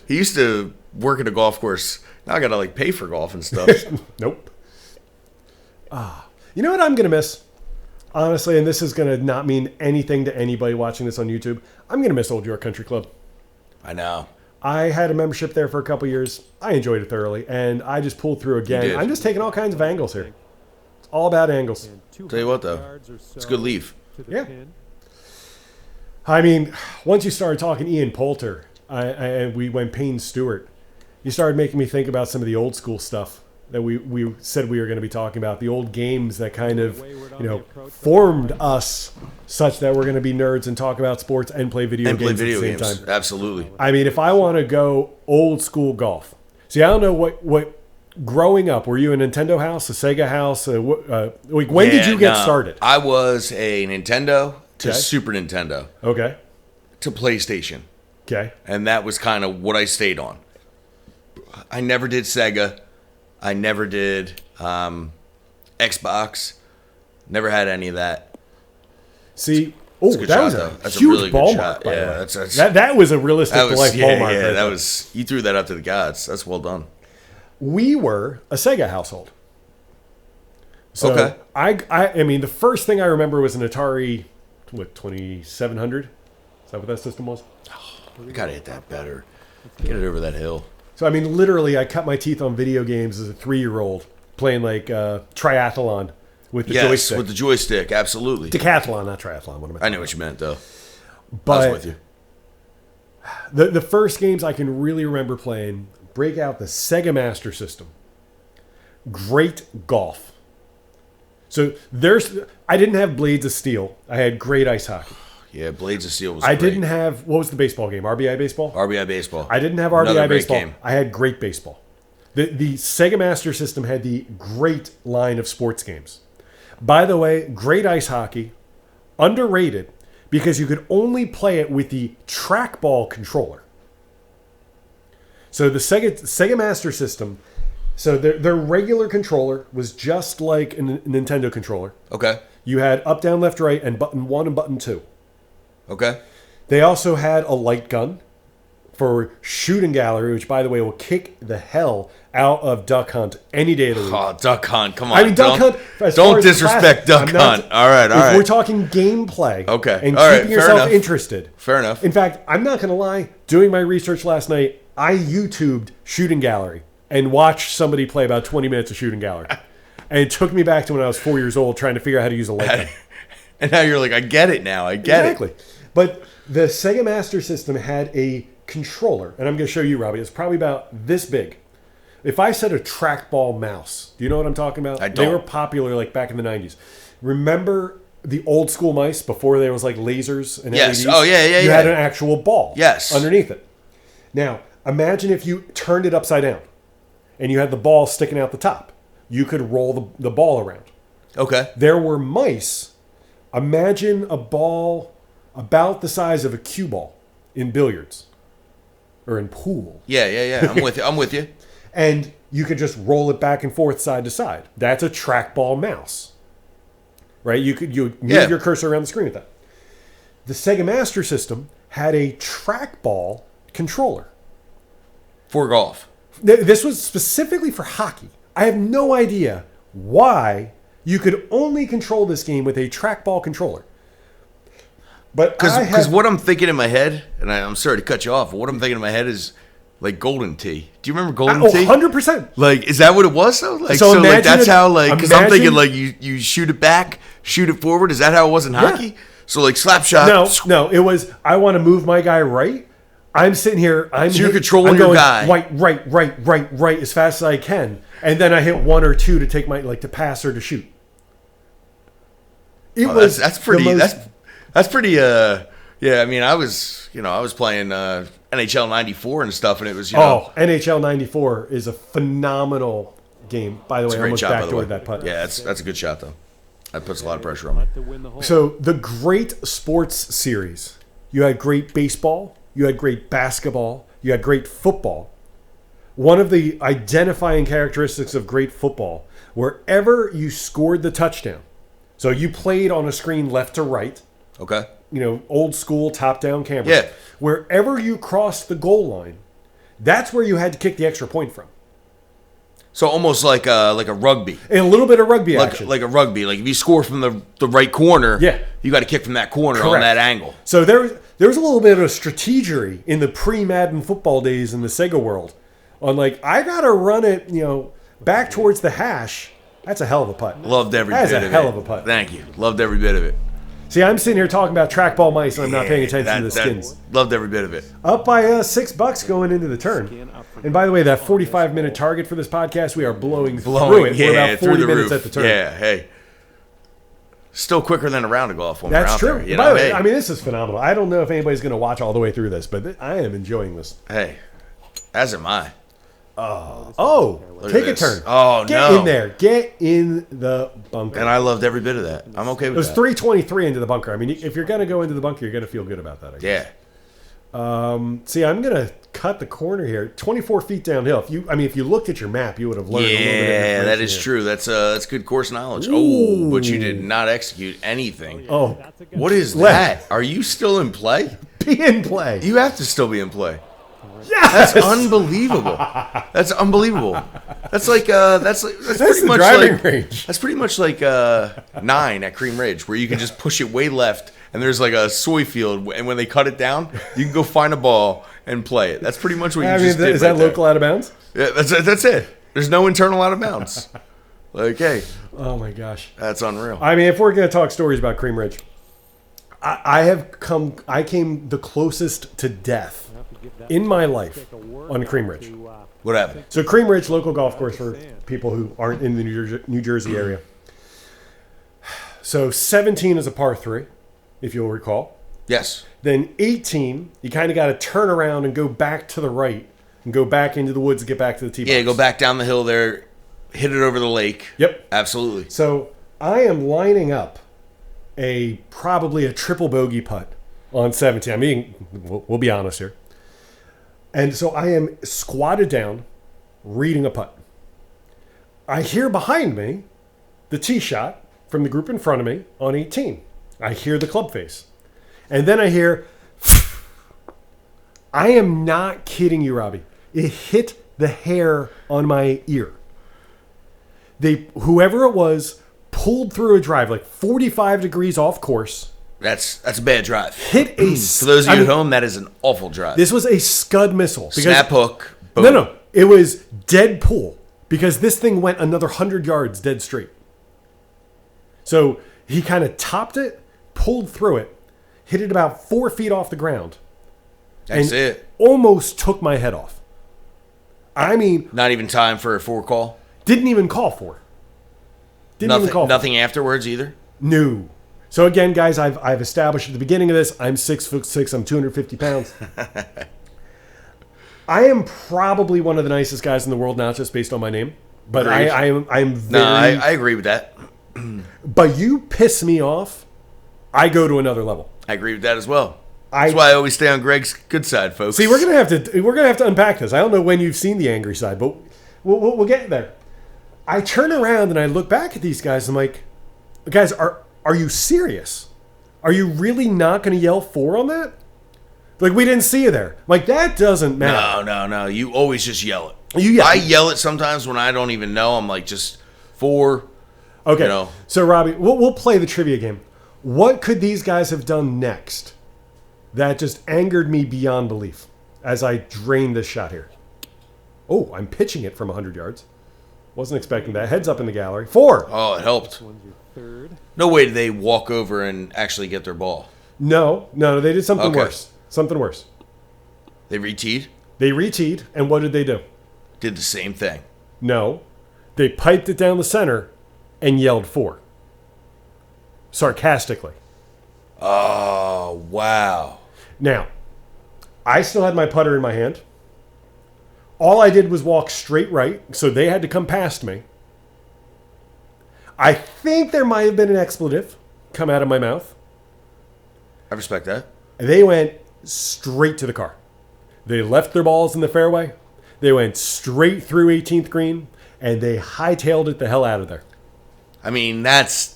he used to work at a golf course. Now I got to, pay for golf and stuff. Nope. You know what I'm going to miss? Honestly, and this is going to not mean anything to anybody watching this on YouTube. I'm going to miss Old York Country Club. I know. I had a membership there for a couple years. I enjoyed it thoroughly, and I just pulled through again. I'm just taking all kinds of angles here. It's all about angles. Tell you what, though. It's a good leave. Yeah. I mean, once you started talking Ian Poulter, and we went Payne Stewart, you started making me think about some of the old school stuff that we said we were going to be talking about, the old games that kind of, formed us such that we're going to be nerds and talk about sports and play video games at the same time. Absolutely. I mean, if I want to go old school golf. See, I don't know what growing up, were you a Nintendo house, a Sega house? When did you get started? I was a Nintendo to Super Nintendo. Okay. To PlayStation. Okay. And that was kind of what I stayed on. I never did Sega. I never did Xbox. Never had any of that. See, that was that's huge a really ball good mark, shot. by the Yeah, way. That was a realistic to life ball mark. Yeah, right that there. was, you threw that up to the gods. That's well done. We were a Sega household. So Okay. I mean, the first thing I remember was an Atari, 2700? Is that what that system was? I gotta hit that better. Get it over that hill. So, I mean, literally, I cut my teeth on video games as a 3-year-old, playing like triathlon with the joystick. With the joystick, absolutely. Decathlon, not triathlon. What am I? I knew what you meant, though. But I was with you. The first games I can really remember playing, break out the Sega Master System. Great golf. So I didn't have Blades of Steel. I had great ice hockey. Yeah, Blades of Steel was I great. didn't have, what was the baseball game? RBI baseball? RBI baseball. I didn't have Another RBI great baseball. game. I had great baseball. The Sega Master System had the great line of sports games. By the way, great ice hockey, underrated because you could only play it with the trackball controller. So the Sega Master System, so their regular controller was just like a Nintendo controller. Okay. You had up, down, left, right, and button 1 and button 2. Okay. They also had a light gun for shooting gallery, which, by the way, will kick the hell out of Duck Hunt any day of the week. Oh, Duck Hunt. Come on. I mean, Duck Hunt. Don't disrespect Duck Hunt. All right. If we're talking gameplay, Okay. and All right, keeping fair yourself enough. interested. Fair enough. In fact, I'm not going to lie. Doing my research last night, I YouTubed shooting gallery and watched somebody play about 20 minutes of shooting gallery. And it took me back to when I was 4 years old trying to figure out how to use a light gun. And now you're like, I get it now. I get it. Exactly. But the Sega Master System had a controller, and I'm going to show you, Robbie. It's probably about this big. If I said a trackball mouse, do you know what I'm talking about? I don't. They were popular like back in the 90s. Remember the old school mice before there was like lasers and Yes. LEDs? Oh, yeah. You had an actual ball Yes. underneath it. Now, imagine if you turned it upside down and you had the ball sticking out the top. You could roll the ball around. Okay. There were mice. Imagine a ball about the size of a cue ball in billiards or in pool. Yeah. I'm with you. And you could just roll it back and forth side to side. That's a trackball mouse. Right? You move your cursor around the screen with that. The Sega Master System had a trackball controller. For golf. This was specifically for hockey. I have no idea why you could only control this game with a trackball controller. But Because what I'm thinking in my head, and I'm sorry to cut you off, but what I'm thinking in my head is like Golden Tee. Do you remember Golden Tee? 100%. Like, is that what it was though? Like, So so like imagine that's it- how like because I'm thinking imagine- like you shoot it back, shoot it forward. Is that how it was in hockey? So like slap shot. No, it was, I want to move my guy right. I'm sitting here. you're controlling your going guy. Right, as fast as I can. And then I hit 1 or 2 to take to pass or to shoot. That's pretty. That's pretty. Yeah. I mean, I was playing NHL '94 and stuff, and it was NHL '94 is a phenomenal game. By the way, I great almost shot, by the way. backdoored that putt. Yeah, that's a good shot though. That puts a lot of pressure on me. To win the hole. So the great sports series, you had great baseball, you had great basketball, you had great football. One of the identifying characteristics of great football, wherever you scored the touchdown, so you played on a screen left to right, Okay. Old school top-down camera. Yeah. Wherever you crossed the goal line, that's where you had to kick the extra point from. So almost like a rugby. And a little bit of rugby action. Like a rugby. Like if you score from the right corner, Yeah. you got to kick from that corner on Correct. that angle. So there was a little bit of strategery in the pre-Madden football days in the Sega world. On I got to run it, back towards the hash. That's a hell of a putt. Loved every That's bit a of it. hell of a putt. Thank you. Loved every bit of it. See, I'm sitting here talking about trackball mice, and I'm not paying attention to the skins. Loved every bit of it. Up by $6 going into the turn. Skin up for And by the way, that 45-minute target for this podcast, we are blowing through it. Yeah, We're about 40 through the minutes roof. at the turn. Yeah, hey. Still quicker than a round of golf when we're That's out true. there. You By know, the way, hey. I mean, this is phenomenal. I don't know if anybody's going to watch all the way through this, but I am enjoying this. Hey, as am I. Oh, Look take at a this. turn. Oh, Get no. in there. Get in the bunker. And I loved every bit of that. I'm okay It with was that. 323 into the bunker. I mean, if you're going to go into the bunker, you're going to feel good about that, I guess. Yeah. See, I'm going to cut the corner here. 24 feet downhill. If you looked at your map, you would have learned a little bit of Yeah, that information is here. true. That's good course knowledge. Ooh. Oh, but you did not execute anything. Oh, What is Left. that? Are you still in play? be in play. You have to still be in play. Yes! That's unbelievable. That's unbelievable. That's pretty the much driving like range. that's pretty much like 9 at Cream Ridge, where you can just push it way left, and there's like a soy field, and when they cut it down, you can go find a ball and play it. That's pretty much what you just did. Is that right there. local out of bounds? Yeah, that's it. There's no internal out of bounds. Like, hey, Oh, my gosh. that's unreal. I mean, if we're going to talk stories about Cream Ridge, I came the closest to death in my life on Cream Ridge. What happened? So Cream Ridge, local golf course for people who aren't in the New Jersey area. So 17 is a par 3, if you'll recall. Yes. Then 18, you kind of got to turn around and go back to the right and go back into the woods to get back to the tee box. Yeah, go back down the hill there, hit it over the lake. Yep. Absolutely. So I am lining up probably a triple bogey putt on 17. I mean, we'll be honest here. And so I am squatted down, reading a putt. I hear behind me the tee shot from the group in front of me on 18. I hear the club face. And then I hear, I am not kidding you, Robbie. It hit the hair on my ear. Whoever it was pulled through a drive like 45 degrees off course. That's a bad drive. Hit a For those of you at home, that is an awful drive. This was a scud missile. Because, Snap hook. Boom. No. It was dead pull because this thing went another 100 yards dead straight. So he kind of topped it, pulled through it, hit it about 4 feet off the ground. That's and it. Almost took my head off. I mean, Not even time for a 4 call. didn't even call for. Nothing afterwards either. No. So again, guys, I've established at the beginning of this, I'm 6'6", I'm 250 pounds. I am probably one of the nicest guys in the world, not just based on my name, but Agreed. I'm very. No, I agree with that. But you piss me off, I go to another level. I agree with that as well. That's why I always stay on Greg's good side, folks. See, we're gonna have to unpack this. I don't know when you've seen the angry side, but we'll get there. I turn around and I look back at these guys. I'm like, guys, are you serious? Are you really not going to yell 4 on that? Like, we didn't see you there. Like, that doesn't matter. No. You always just yell it. You yell. I yell it sometimes when I don't even know. I'm like, just 4. Okay. You know. So, Robbie, we'll play the trivia game. What could these guys have done next that just angered me beyond belief as I drain this shot here? Oh, I'm pitching it from 100 yards. Wasn't expecting that. Heads up in the gallery. 4. Oh, it helped. One's your third. No way did they walk over and actually get their ball. No, they did something Okay. worse. Something worse. They re-teed, They re-teed, and what did they do? did the same thing. No. They piped it down the center and yelled 4. Sarcastically. Oh, wow. Now, I still had my putter in my hand. All I did was walk straight right, so they had to come past me. I think there might have been an expletive come out of my mouth. I respect that. They went straight to the car. They left their balls in the fairway. They went straight through 18th green, and they hightailed it the hell out of there. I mean, that's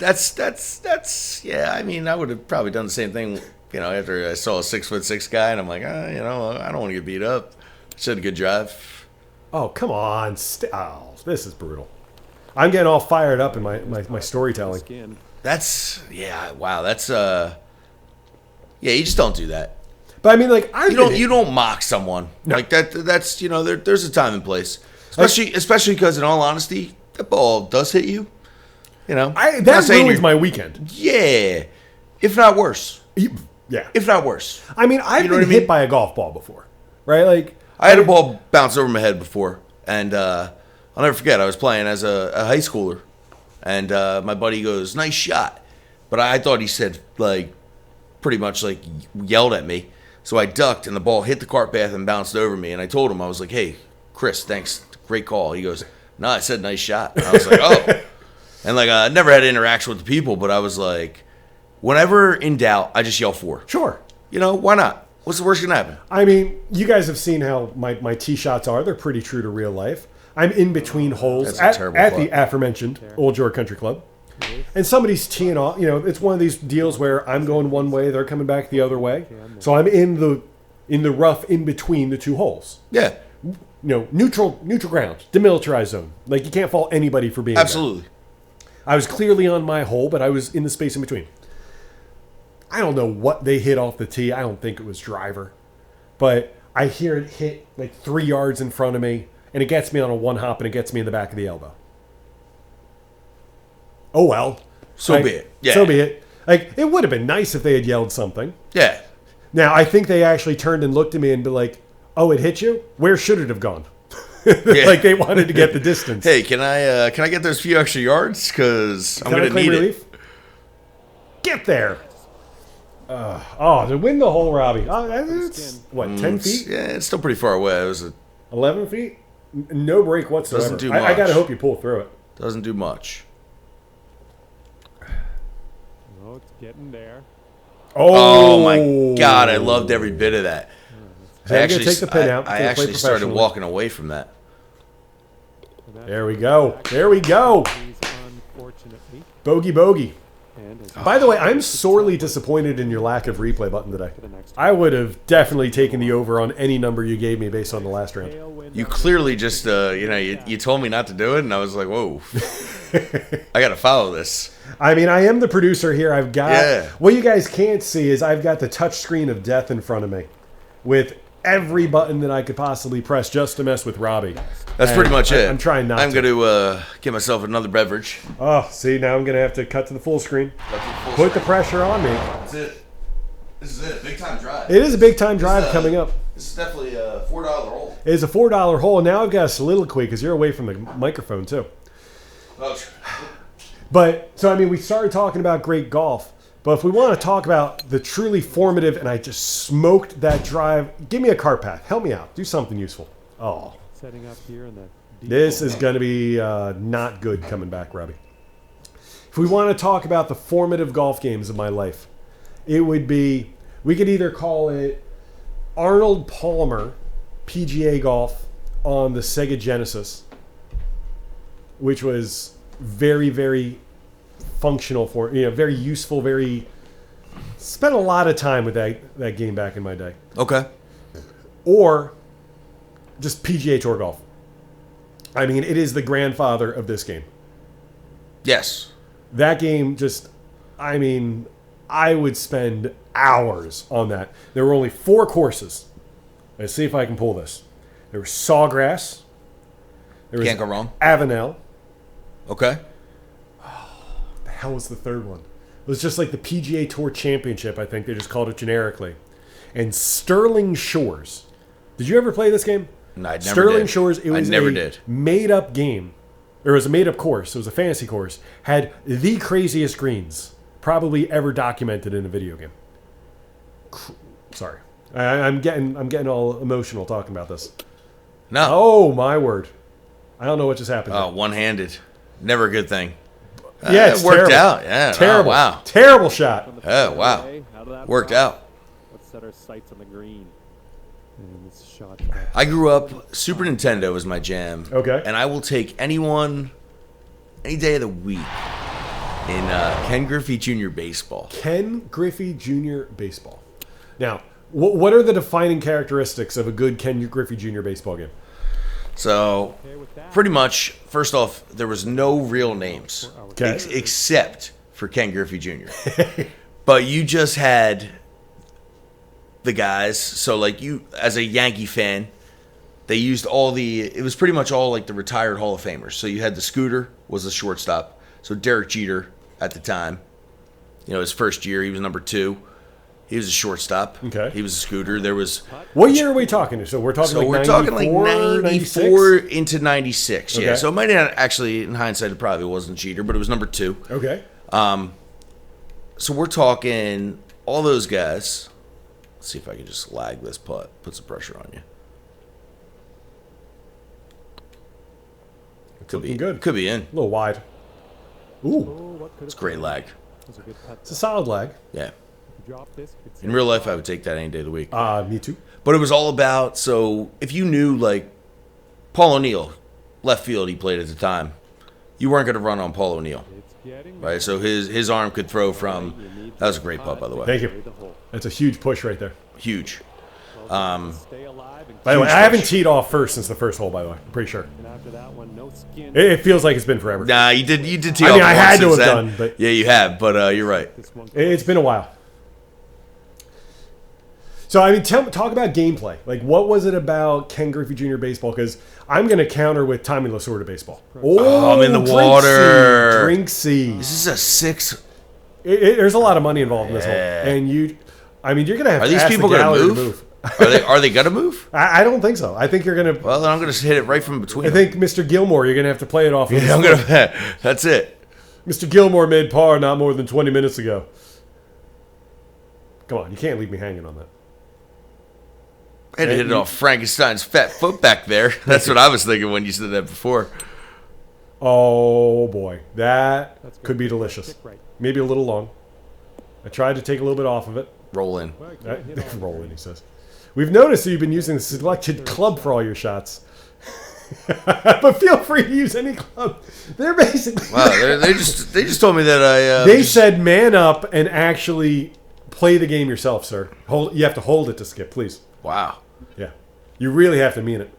yeah. I mean, I would have probably done the same thing, after I saw a 6'6" guy, and I'm like, I don't want to get beat up. Just had a good drive. Oh, come on. This is brutal. I'm getting all fired up in my storytelling. Skin. Wow. That's yeah. You just don't do that. But I mean, like, You don't mock someone like that. That's there's a time and place, especially because, in all honesty, that ball does hit you. That ruins my weekend. Yeah, if not worse. Yeah. If not worse. I mean, I've You know been what I hit mean? by a golf ball before, right? Like, I had a ball bounce over my head before, and I'll never forget. I was playing as a high schooler, and my buddy goes, "Nice shot," but I thought he said like pretty much like yelled at me. So I ducked, and the ball hit the cart path and bounced over me. And I told him, I was like, "Hey, Chris, thanks, great call." He goes, "No, I said nice shot." And I was like, "Oh," and like I never had interaction with the people, but I was like, whenever in doubt, I just yell four. Sure. You know, why not? What's the worst gonna happen? I mean, you guys have seen how my tee shots are. They're pretty true to real life. I'm in between holes That's a terrible at club. the aforementioned Old York Country Club. And somebody's teeing off. You know, it's one of these deals where I'm going one way, they're coming back the other way. So I'm in the rough in between the two holes. Yeah, You know, neutral ground, demilitarized zone. Like, you can't fault anybody for being absolutely. there. I was clearly on my hole, but I was in the space in between. I don't know what they hit off the tee. I don't think it was driver. But I hear it hit like 3 yards in front of me, and it gets me on a one hop, and it gets me in the back of the elbow. Oh, well. So be it. Yeah. So be it. Like, it would have been nice if they had yelled something. Yeah. Now, I think they actually turned and looked at me and be like, "Oh, it hit you? Where should it have gone?" Like, they wanted to get the distance. Hey, can I get those few extra yards? Because I'm Can I gonna claim need relief? it. Get there. To win the hole, Robbie. It's, what, 10 feet? Yeah, it's still pretty far away. It was 11 feet? No break whatsoever. Doesn't do I got to much. hope you pull through it. doesn't do much. Oh, it's getting there. Oh my God, I loved every bit of that. So I'm going to take the pin out. I Gonna play actually started professionally. walking away from that. There we go. There we go. Unfortunately. Bogey. And as By the way, I'm sorely disappointed in your lack of replay button today. the next I would have definitely taken the over on any number you gave me based on the last round. tailwind You clearly just, you told me not to do it, and I was like, whoa. I got to follow this. I mean, I am the producer here. I've got... Yeah. What you guys can't see is I've got the touch screen of death in front of me with every button that I could possibly press just to mess with Robbie. That's And pretty much it. I'm trying not I'm to. going to get myself another beverage. Oh, see, now I'm going to have to cut to the full screen. Put the pressure on me. That's it. This is it. Big time drive. It is a big time drive coming up. This is definitely a $4 roll. It is a $4 hole. Now I've got a soliloquy because you're away from the microphone, too. Oh, But, so, I mean, we started talking about great golf. But if we want to talk about the truly formative, and I just smoked that drive, give me a cart path. Help me out. Do something useful. Oh, setting up here in the deep this hole. is going to be not good coming back, Robbie. If we want to talk about the formative golf games of my life, it would be, we could either call it Arnold Palmer PGA Golf on the Sega Genesis, which was very, very functional for, very useful, spent a lot of time with that game back in my day. okay. Or just PGA Tour Golf. I mean, it is the grandfather of this game. Yes. That game just, I mean, I would spend hours on that. There were only 4 courses. Let's see if I can pull this. There was Sawgrass. There was Can't go wrong. Avenel. Okay. The hell was the third one? It was just like the PGA Tour Championship, I think. They just called it generically. And Sterling Shores. Did you ever play this game? No, I never Sterling did. Shores, it was I never a did. made-up game. Or it was a made-up course. It was a fantasy course. Had the craziest greens probably ever documented in a video game. Sorry. I'm getting all emotional talking about this. No. Oh, my word. I don't know what just happened. Oh, one-handed. Never a good thing. Yeah, it's it worked terrible. out. Yeah. Terrible. Oh, wow. Terrible shot. Oh, wow. How did that Worked drop? out. Let's set our sights on the green. And this shot. I grew up, Super Nintendo was my jam. Okay. And I will take anyone, any day of the week, in Ken Griffey Jr. baseball. Ken Griffey Jr. baseball. Now, what are the defining characteristics of a good Ken Griffey Jr. baseball game? So, pretty much, first off, there was no real names. Okay. Except for Ken Griffey Jr. But you just had the guys. So, like, you, as a Yankee fan, they used it was pretty much all, like, the retired Hall of Famers. So you had the Scooter was the shortstop. So Derek Jeter at the time, his first year, he was number 2. He was a shortstop. Okay. He was a scooter. There was. What year are we talking? So we're talking like 94, 94 into 96. Yeah. Okay. So it might not actually, in hindsight, it probably wasn't Jeter, but it was number 2. Okay. So we're talking all those guys. Let's see if I can just lag this putt. Put some pressure on you. Could be good. Could be in. A little wide. Ooh. What could It's great lag. was a good putt. It's a solid lag. Yeah. Drop this. It's In real life, I would take that any day of the week. Me too. But it was all about, so if you knew, like, Paul O'Neill, left field he played at the time, you weren't going to run on Paul O'Neill, getting right? So his arm could throw from, that was a great putt, by the way. Thank you. That's a huge push right there. Huge. Stay alive and By the way, Huge I haven't push. teed off first since the first hole, by the way. I'm pretty sure. after that one, no skin. It feels like it's been forever. Nah, you did tee I off mean, I once had to since have then. done, but- Yeah, you have, but you're right. This one It's been a while. So, I mean, talk about gameplay. Like, what was it about Ken Griffey Jr. baseball? Because I'm going to counter with Tommy Lasorda baseball. Oh, I'm in the water. Drink C. This is a 6. There's a lot of money involved in this Yeah. hole. And you're going to have Are to these ask people the going to gallery move? Are they going to move? I don't think so. I think you're going to... Well, then I'm going to hit it right from between I think Mr. Gilmore, you're going to have to play it off. Of them. Yeah, I'm going to. That's it. Mr. Gilmore made par not more than 20 minutes ago. Come on, you can't leave me hanging on that. I had to hit it off Frankenstein's fat foot back there. That's what I was thinking when you said that before. Oh, boy. That That's good. could be delicious. Kick right. Maybe a little long. I tried to take a little bit off of it. Roll in. Well, you can't hit all Roll in, he says. We've noticed that you've been using the selected club for all your shots. But feel free to use any club. They're basically... Wow, they just told me that I. They said man up and actually play the game yourself, sir. You have to hold it to skip, please. Wow, Yeah. You really have to mean it.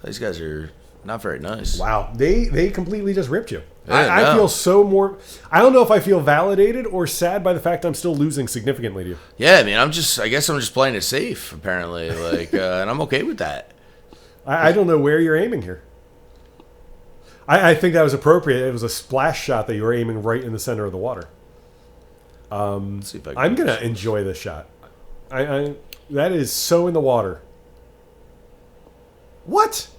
these guys are not very nice. Wow. They completely just ripped you. Yeah, I no. feel so more... I don't know if I feel validated or sad by the fact I'm still losing significantly to you. Yeah, I mean, I guess I'm just playing it safe, apparently. Like, and I'm okay with that. I don't know where you're aiming here. I think that was appropriate. It was a splash shot that you were aiming right in the center of the water. Let's see if I can I'm going to enjoy this shot. That is so in the water. What?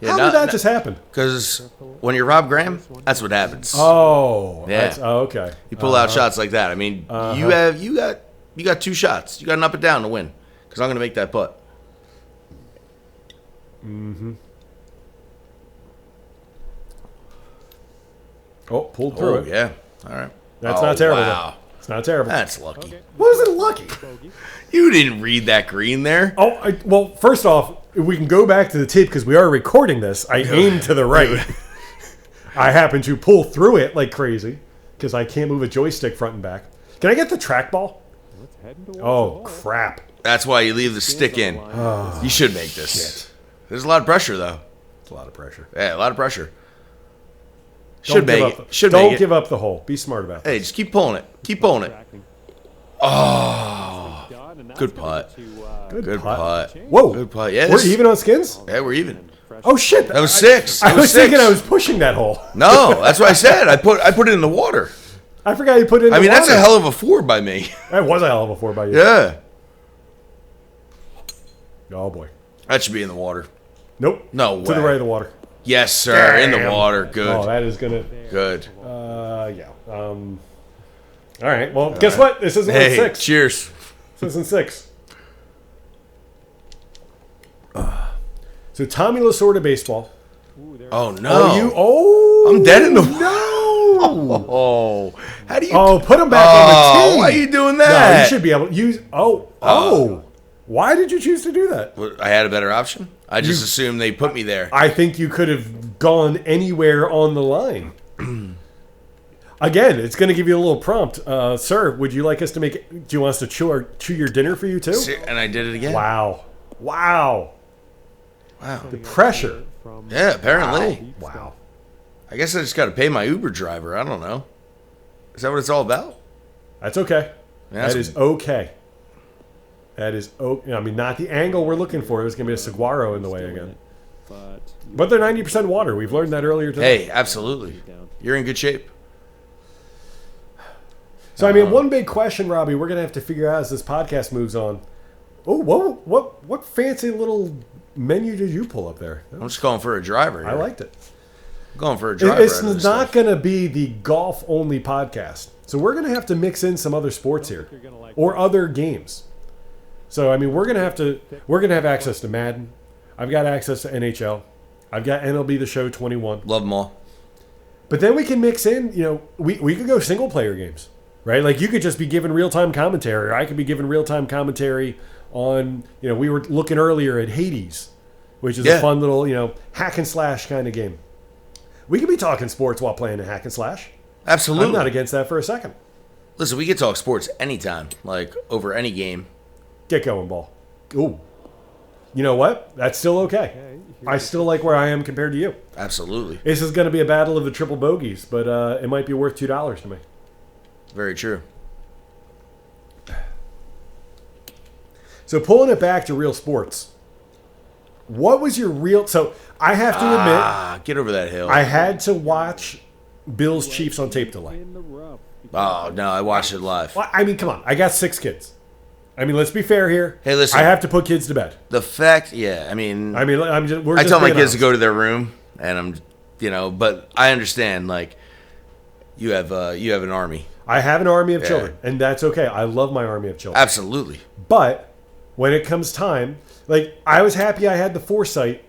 Yeah, How did that just happen? Because when you're Rob Graham, that's what happens. Oh, Yeah. okay. You pull out shots like that. I mean, you got 2 shots. You got an up and down to win. Because I'm going to make that putt. Oh, pulled through it. Yeah. All right. That's not terrible. Wow. Though. It's not terrible. That's lucky. Okay. Was it lucky? bogey. You didn't read that green there. Oh, well, first off, if we can go back to the tape because we are recording this. I aimed to the right. I happen to pull through it like crazy because I can't move a joystick front and back. Can I get the trackball? Let's head towards Oh, the hole. crap. That's why you leave the stick in. You should make this. There's a lot of pressure, though. It's a lot of pressure. Yeah, a lot of pressure. Don't Should give make up it. Should Don't make give it. up the hole. Be smart about it. Hey, just keep pulling it. Keep pulling it. Tracking. Oh, Done, and that's good gonna putt. get you, Good putt. Whoa. Good putt. Yeah, We're this- even on skins? Yeah, we're even. Oh, shit. That was 6. I That was thinking 6. I was pushing that hole. No, that's what I said. I put it in the water. I forgot you put it in I mean, the that's a water. hell of a 4 by me. That was a hell of a 4 by you. Yeah. Oh, boy. That should be in the water. Nope. No To the way. right of the water. Yes, sir. In the Damn. water. Good. Oh, that is going to... Good. Yeah. All right. Well, guess what? This isn't Hey, 6. cheers. This isn't 6. So Tommy Lasorda baseball. Oh, no. Oh, you... Oh! I'm dead in the- No! Oh. How do you... Oh, put him back on the team. Why are you doing No, that? you should be able to use... Oh. Why did you choose to do that? I had a better option. I just assumed they put me there. I think you could have gone anywhere on the line. Again, it's going to give you a little prompt. Sir, would you like us to make... Do you want us to chew your dinner for you, too? And I did it again. Wow. Wow. Wow. The pressure. From Yeah, apparently. Wow. I guess I just got to pay my Uber driver. I don't know. Is that what it's all about? That's okay. Yeah, That is okay. That is okay. I mean, not the angle we're looking for. There's going to be a saguaro in the way again. But they're 90% water. We've learned that earlier today. Hey, absolutely. You're in good shape. So, I mean, one big question, Robbie, we're going to have to figure out as this podcast moves on. Oh, what fancy little menu did you pull up there? I'm just going for a driver here. I liked it. I'm going for a driver. It's not going to be the golf-only podcast. So we're going to have to mix in some other sports here or other games. So, I mean, we're going to have access to Madden. I've got access to NHL. I've got MLB The Show 21. Love them all. But then we can mix in, we could go single-player games, right? Like, you could just be given real-time commentary, or I could be given real-time commentary on, we were looking earlier at Hades, which is a fun little, hack and slash kind of game. We could be talking sports while playing a hack and slash. Absolutely. I'm not against that for a second. Listen, we can talk sports anytime, like over any game. Get going, ball. Ooh. You know what? That's still okay. I still like where I am compared to you. Absolutely. This is going to be a battle of the triple bogeys, but it might be worth $2 to me. Very true. So pulling it back to real sports, what was your real... So I have to admit... Get over that hill. I had to watch Bills Chiefs on tape delay. Oh, no, I watched it live. Well, I mean, come on. I got 6 kids. I mean, let's be fair here. Hey, listen. I have to put kids to bed. The fact, I mean, I'm just. I tell my kids to go to their room, and but I understand. Like, you have an army. I have an army of children, and that's okay. I love my army of children. Absolutely. But when it comes time, like, I was happy I had the foresight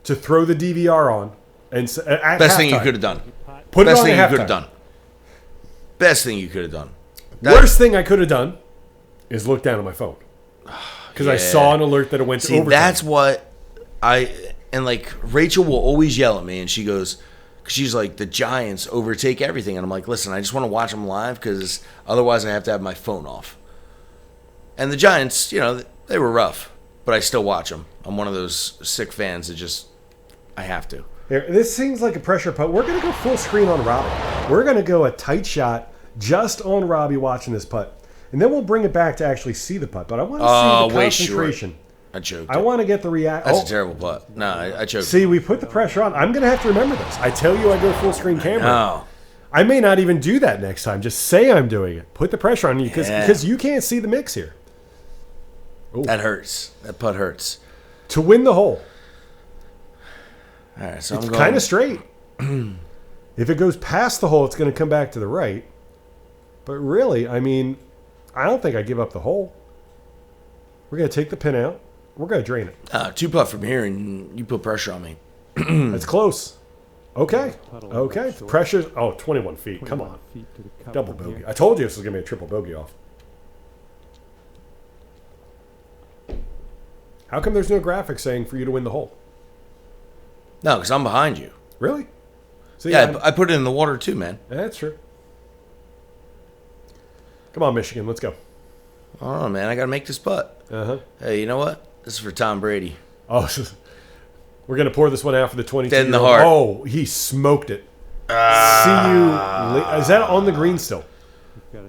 to throw the DVR on, and at Best thing you halftime. could have done. Put Best it on thing at you could halftime. have done. Best thing you could have done. Worst thing I could have done is look down at my phone because I saw an alert that it went to overtime. That's what like Rachel will always yell at me, and she goes, cause she's like, the Giants overtake everything, and I'm like, listen, I just want to watch them live because otherwise I have to have my phone off. And the Giants, they were rough, but I still watch them. I'm one of those sick fans that I have to. Here, this seems like a pressure putt. We're going to go full screen on Robbie. We're going to go a tight shot just on Robbie watching this putt. And then we'll bring it back to actually see the putt. But I want to see the concentration. Short. I choked. I want to get the reaction. That's a terrible putt. No, I choked. See, we put the pressure on. I'm going to have to remember this. I tell you I go full screen camera. No. I may not even do that next time. Just say I'm doing it. Put the pressure on you because you can't see the mix here. Ooh. That hurts. That putt hurts. To win the hole. All right, so it's kind of straight. If it goes past the hole, it's going to come back to the right. But really, I mean, I don't think I give up the hole. We're going to take the pin out. We're going to drain it. 2-putt from here, and you put pressure on me. That's close. Okay. Okay. The pressure's... Oh, 21 feet. Come on. Double bogey. I told you this was going to be a triple bogey off. How come there's no graphic saying for you to win the hole? No, because I'm behind you. Really? See, yeah, I put it in the water too, man. That's true. Come on, Michigan. Let's go. I don't know, man. I got to make this putt. Uh-huh. Hey, you know what? This is for Tom Brady. Oh, we're going to pour this one out for the 22-year-old. Dead in the heart. Oh, he smoked it. See you. Is that on the green still?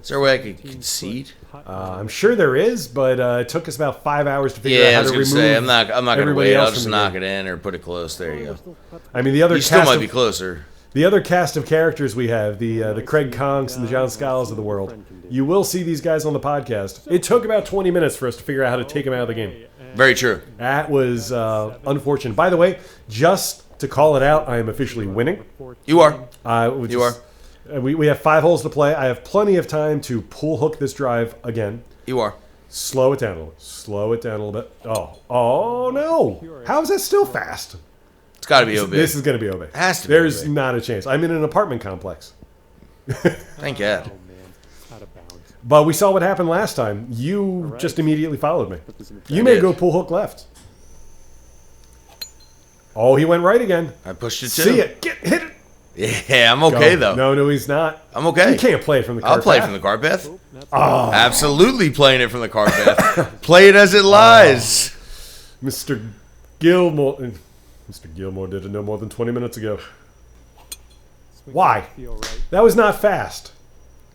Is there a way I could concede? I'm sure there is, but it took us about 5 hours to figure out how to remove. I'm not going to wait. I'll just knock it in or put it close. There you go. I mean, the other you still might be closer. The other cast of characters we have, the Craig Conks and the John Scales of the world, you will see these guys on the podcast. It took about 20 minutes for us to figure out how to take them out of the game. Very true. That was unfortunate. By the way, just to call it out, I am officially winning. You are. You are. We have 5 holes to play. I have plenty of time to pull hook this drive again. You are. Slow it down a little. Slow it down a little bit. Oh no! How is that still fast? It's got to be OB. This is going to be OB. It has to be. There's not a chance. I'm in an apartment complex. Thank God. But we saw what happened last time. You just immediately followed me. You may go pull hook left. Oh, he went right again. I pushed it too. See it. Hit it. Yeah, I'm okay though. No, he's not. I'm okay. You can't play it from the car path. I'll play it from the car path. Oh. Absolutely playing it from the car path. Play it as it lies. Mr. Gilmore. Mr. Gilmore did it no more than 20 minutes ago. Why? That was not fast.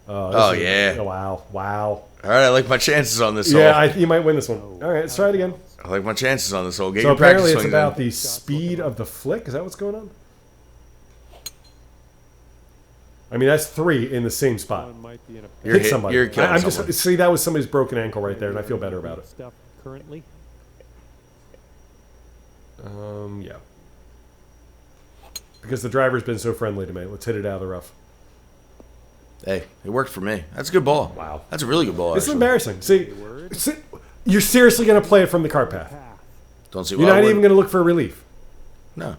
Yeah. Oh, wow. Wow. All right, I like my chances on this hole. Yeah, you might win this one. All right, let's try it again. I like my chances on this hole. Get So your practice apparently it's swings about in. the speed of the flick. Is that what's going on? I mean, that's 3 in the same spot. One might be in a Hit somebody. You're killing I'm someone. just see that was somebody's broken ankle right there, and I feel better about it. stuff currently. Yeah. Because the driver's been so friendly to me. Let's hit it out of the rough. Hey, it worked for me. That's a good ball. Wow. That's a really good ball. This is actually. embarrassing. See, you're seriously going to play it from the cart path. Path. Don't see You're why I not even wouldn't. going to look for a relief. No.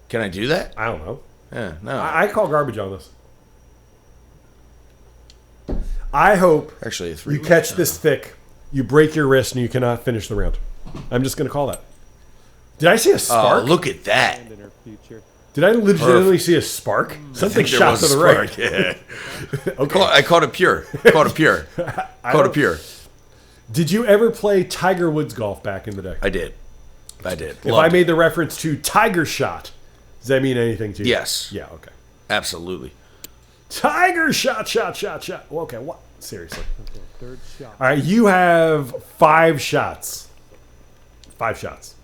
Can I do that? I don't know. Yeah, no. I call garbage on this. I hope Actually, a 3. you catch this thick, you break your wrist, and you cannot finish the round. I'm just going to call that. Did I see a Oh, spark? look at that. And in her future. Did I legitimately see a spark? Something There shot was to a the right. spark, Yeah. Okay. I caught it pure. Caught it pure. Caught it pure. Did you ever play Tiger Woods golf back in the day? I did. I did. If I made the reference to Tiger Shot, does that mean anything to you? Yes. Yeah, okay. Absolutely. Tiger Shot. Well, okay, what? Seriously. Okay, third shot. All right, you have 5 shots. 5 shots.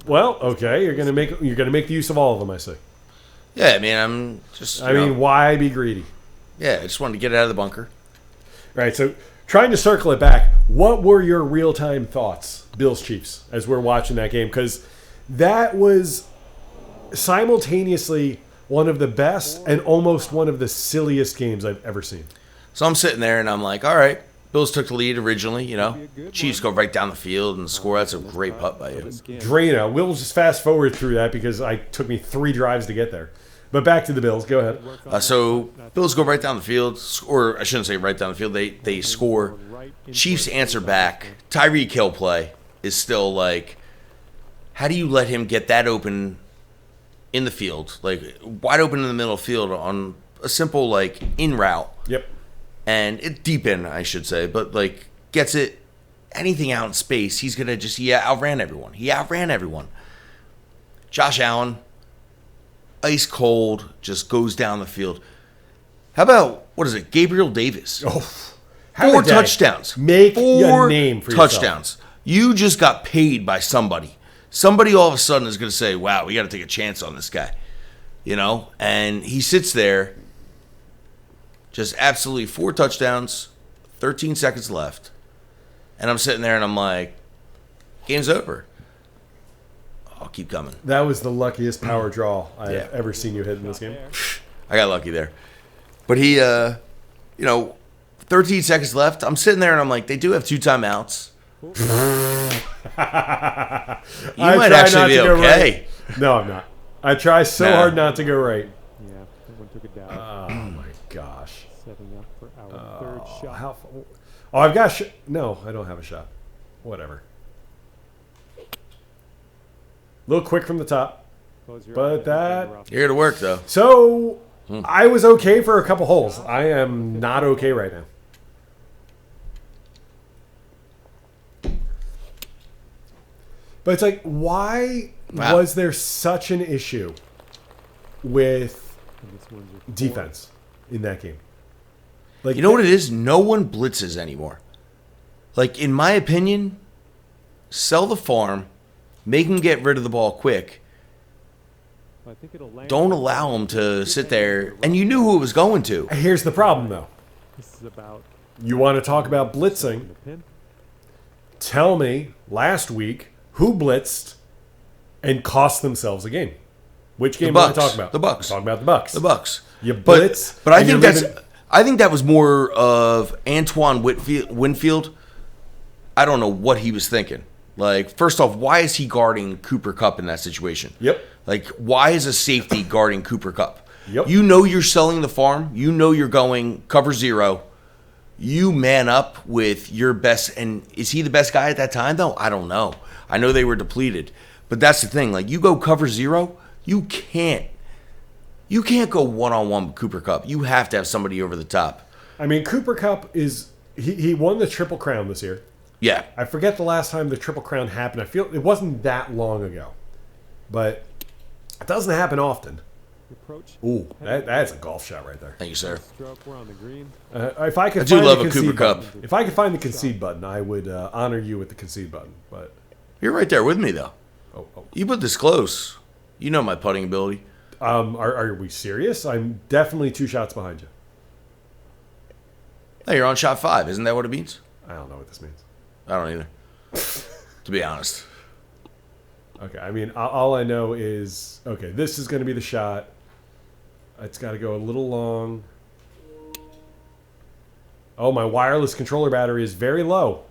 Well, okay, you're gonna make the use of all of them. I see. Yeah, I mean, I'm just. I mean, why be greedy? yeah, I just wanted to get it out of the bunker. All right, so trying to circle it back, what were your real-time thoughts, Bills-Chiefs, as we're watching that game? Because that was simultaneously one of the best and almost one of the silliest games I've ever seen. So I'm sitting there and I'm like, all right, Bills took the lead originally, you know. Chiefs go right down the field and score. That's a great putt by you. Drano, we'll just fast forward through that because it took me 3 drives to get there. But back to the Bills. Go ahead. So Bills go right down the field, or I shouldn't say right down the field. They score. Chiefs answer back. Tyreek Hill play is still like, how do you let him get that open in the field, like wide open in the middle of the field on a simple like in route? Yep. And it deep in, I should say, but like gets it anything out in space, he's gonna just outran everyone. He outran everyone. Josh Allen, ice cold, just goes down the field. How about what is it, Gabriel Davis? Oh, 4 touchdowns. Make 4 a name for yourself. touchdowns. You just got paid by somebody. Somebody all of a sudden is gonna say, "Wow, we got to take a chance on this guy," you know. And he sits there. Just absolutely 4 touchdowns, 13 seconds left. And I'm sitting there and I'm like, game's over. I'll keep coming. That was the luckiest power draw I've Yeah. ever seen you hit in this game. I got lucky there. But he, 13 seconds left. I'm sitting there and I'm like, they do have 2 timeouts. You might try actually not be to go okay. right. No, I'm not. I try so Nah. hard not to go right. Yeah, that one took it down. Oh my gosh. Setting up for our third shot. How? Oh, I've got. No, I don't have a shot. Whatever. A little quick from the top. Close your but eyes, that- rough. You're here to work, though. So I was okay for a couple holes. I am not okay right now. But it's like, why Wow. was there such an issue with And this one's your defense in that game? Like, You know what it is? No one blitzes anymore. Like, in my opinion, sell the farm, make him get rid of the ball quick. I think it'll land. Don't allow him to sit there. And you knew who it was going to. Here's the problem, though. This is about You want to talk about blitzing? the pin. Tell me last week who blitzed and cost themselves a game. Which game am I Bucks. talking about? The Bucks. I'm talking about the Bucks. The Bucks. You blitz, But I and think you're that's. leaving- I think that was more of Antoine Winfield. I don't know what he was thinking. Like, first off, why is he guarding Cooper Kupp in that situation? Yep. Like, why is a safety guarding Cooper Kupp? Yep. You know you're selling the farm. You know you're going cover 0. You man up with your best. And is he the best guy at that time, though? I don't know. I know they were depleted. But that's the thing. Like, you go cover 0, you can't go one-on-one with Cooper Kupp. You have to have somebody over the top. I mean, Cooper Kupp is he won the Triple Crown this year. Yeah. I forget the last time the Triple Crown happened. I feel it wasn't that long ago, but it doesn't happen often. Approach. Ooh, that's a golf shot right there. Thank you, sir. Stroke. We're on the green. If I could I do find love the a concede Cooper Kupp. button, if I could find the concede button, I would honor you with the concede button. But You're right there with me, though. oh. You put this close. You know my putting ability. Are we serious? I'm definitely 2 shots behind you. Hey, you're on shot 5. Isn't that what it means? I don't know what this means. I don't either. To be honest. Okay, I mean, all I know is, okay, this is going to be the shot. It's got to go a little long. Oh, my wireless controller battery is very low.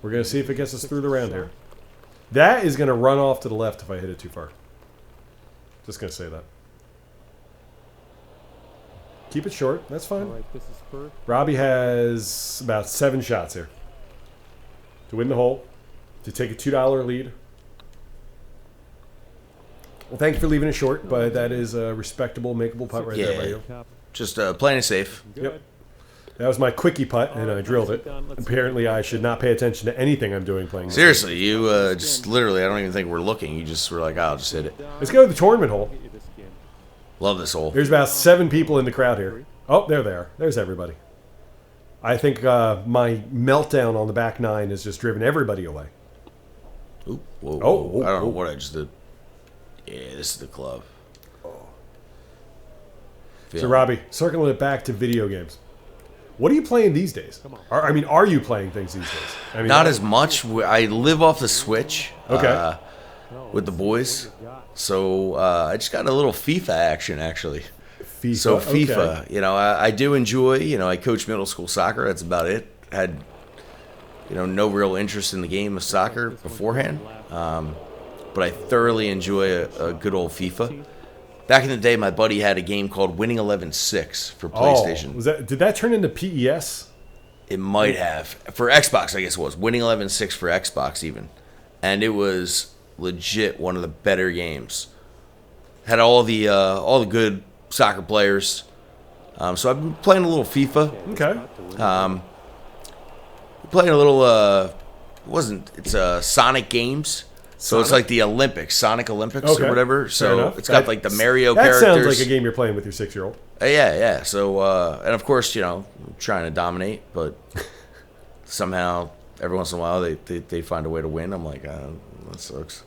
We're going to see if it gets us through the round here. That is going to run off to the left if I hit it too far. Just going to say that. Keep it short. That's fine. All right, this is for Robbie has about 7 shots here to win the hole, to take a $2 lead. Well, thank you for leaving it short, but that is a respectable, makeable putt right there by you. top. Just playing it safe. Good. Yep. That was my quickie putt, and I drilled it. Apparently, I should not pay attention to anything I'm doing playing this. Seriously, you just literally, I don't even think we're looking. You just were like, I'll just hit it. Let's go to the tournament hole. Love this hole. There's about 7 people in the crowd here. Oh, there they are. There's everybody. I think my meltdown on the back 9 has just driven everybody away. Ooh, whoa, Oh, whoa. I don't know oh. what I just did. Yeah, this is the club. So, Robbie, circling it back to video games. What are you playing these days? Are you playing things these days? I mean, Not as much. I live off the Switch. Okay. With the boys. So I just got a little FIFA action, actually. FIFA. So FIFA, Okay. you know, I do enjoy, you know, I coach middle school soccer. That's about it. Had, you know, no real interest in the game of soccer beforehand. But I thoroughly enjoy a good old FIFA. Back in the day, my buddy had a game called Winning 11-6 for PlayStation. Did that turn into PES? It might have. For Xbox, I guess it was. Winning 11-6 for Xbox even. And it was legit one of the better games. Had all the good soccer players. So I've been playing a little FIFA. Okay. Playing a little it's Sonic games. So it's like the Olympics, Sonic Olympics Okay. or whatever. Fair So enough. it's got like the Mario that characters. sounds like a game you're playing with your 6-year-old. Yeah. So and of course, you know, I'm trying to dominate, but somehow every once in a while they find a way to win. I'm like, that sucks.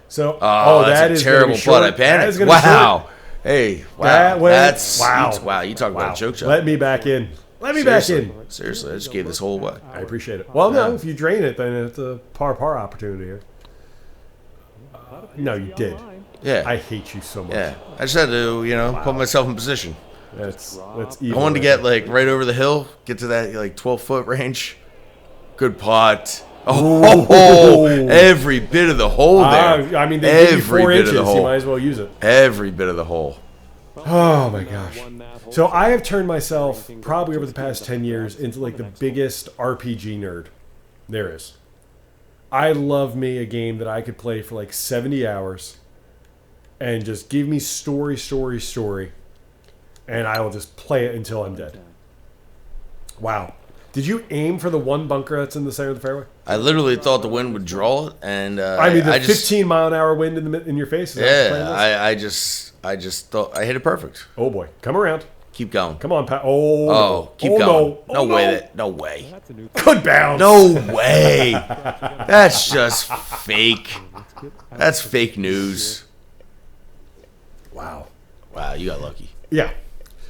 So, That's that a is terrible gonna be short. putt. I That is panicked. gonna be Wow. short. Hey, wow. That went- That's wow. You talk about a joke shot. Let me back in. Seriously, I just gave this whole away. I appreciate it. Well, no, if you drain it, then it's a par opportunity here. No, you did. Yeah. I hate you so much. Yeah. I just had to, you know, put myself in position. That's I evil. wanted to get like right over the hill, get to that like 12-foot range. Good putt. Oh, every bit of the hole there. I mean, they give you 4 bit inches. of the You hole. might as well use it. Every bit of the hole. Oh my gosh. So I have turned myself probably over the past 10 years into like the biggest RPG nerd there is. I love me a game that I could play for like 70 hours and just give me story, and I will just play it until I'm dead. Wow. Did you aim for the one bunker that's in the center of the fairway? I literally thought the wind would draw it, and I mean, the I just, 15-mile-an-hour wind in your face? Is that what the plan was? I just thought I hit it perfect. Oh, boy. Come around. Keep going. Come on, Pat. Oh, Oh, keep oh, going. No, No way. No way. That's a new Good bounce. No way. That's just fake. That's fake news. Wow. Wow, you got lucky. Yeah.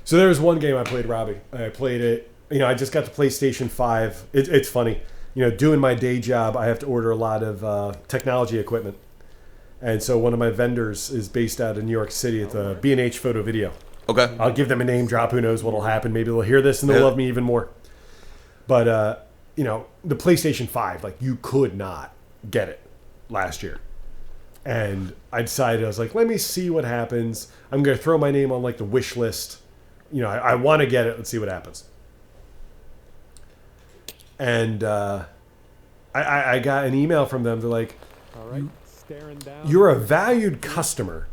So there was one game I played, Robbie. I played it. You know, I just got the PlayStation 5. It's funny. You know, doing my day job, I have to order a lot of technology equipment. And so one of my vendors is based out of New York City at the B&H Photo Video. Okay. I'll give them a name drop. Who knows what'll happen? Maybe they'll hear this and they'll love me even more. But, you know, the PlayStation 5, like, you could not get it last year. And I decided, I was like, let me see what happens. I'm going to throw my name on, like, the wish list. You know, I want to get it. Let's see what happens. And I got an email from them. They're like, All right, staring down. you're a valued customer.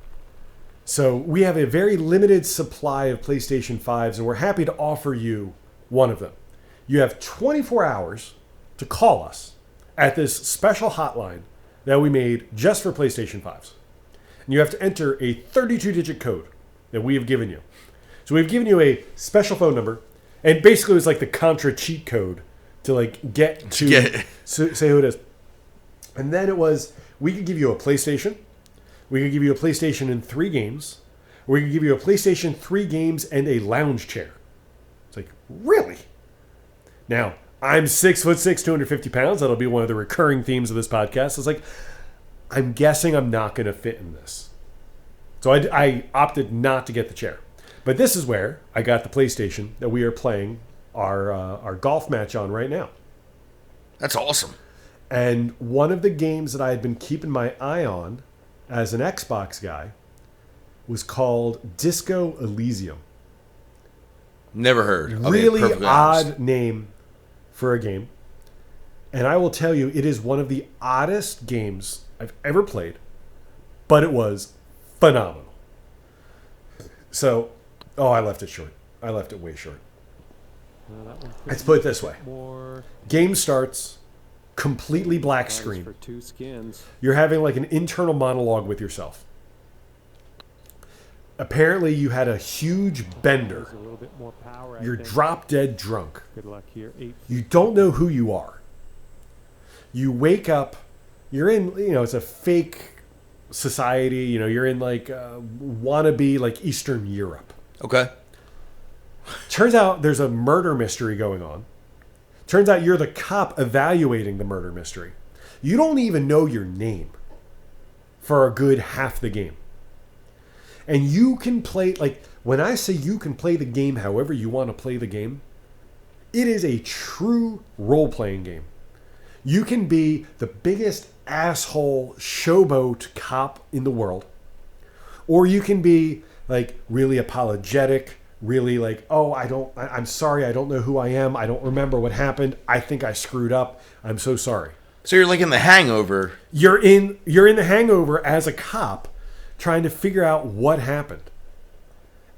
So we have a very limited supply of PlayStation 5s, and we're happy to offer you one of them. You have 24 hours to call us at this special hotline that we made just for PlayStation 5s. And you have to enter a 32-digit code that we have given you. So we've given you a special phone number, and basically it was like the Contra cheat code to like get to say who it is. And then it was, we could give you a PlayStation. We could give you a PlayStation in 3 games. We're going to give you a PlayStation 3 games and a lounge chair. It's like, really? Now, I'm 6'6", 250 pounds. That'll be one of the recurring themes of this podcast. It's like, I'm guessing I'm not going to fit in this. So I opted not to get the chair. But this is where I got the PlayStation that we are playing our golf match on right now. That's awesome. And one of the games that I had been keeping my eye on as an Xbox guy was called Disco Elysium. Never heard. Okay, Really perfectly odd honest. name for a game. And I will tell you, it is one of the oddest games I've ever played, but it was phenomenal. So, I left it short. I left it way short. Let's put it this way. Game starts, completely black screen. For 2 skins. You're having like an internal monologue with yourself. Apparently, you had a huge bender. A little bit more power, I You're think. drop dead drunk. Good luck here. 8. You don't know who you are. You wake up. You're in, it's a fake society. You're in like wannabe like Eastern Europe. Okay. Turns out there's a murder mystery going on. Turns out you're the cop evaluating the murder mystery. You don't even know your name for a good half the game. And you can play, like, when I say you can play the game however you want to play the game, it is a true role-playing game. You can be the biggest asshole showboat cop in the world. Or you can be, like, really apologetic, really like, I'm sorry, I don't know who I am, I don't remember what happened, I think I screwed up, I'm so sorry. So you're like in The Hangover. You're in The Hangover as a cop, trying to figure out what happened.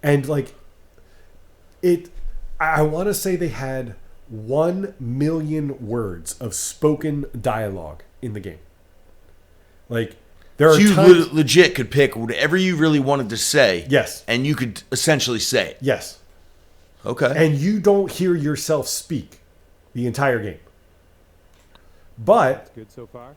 And like I want to say they had 1 million words of spoken dialogue in the game. Like there are You times, legit could pick whatever you really wanted to say. Yes. And you could essentially say it. Yes. Okay. And you don't hear yourself speak the entire game. But Good so far.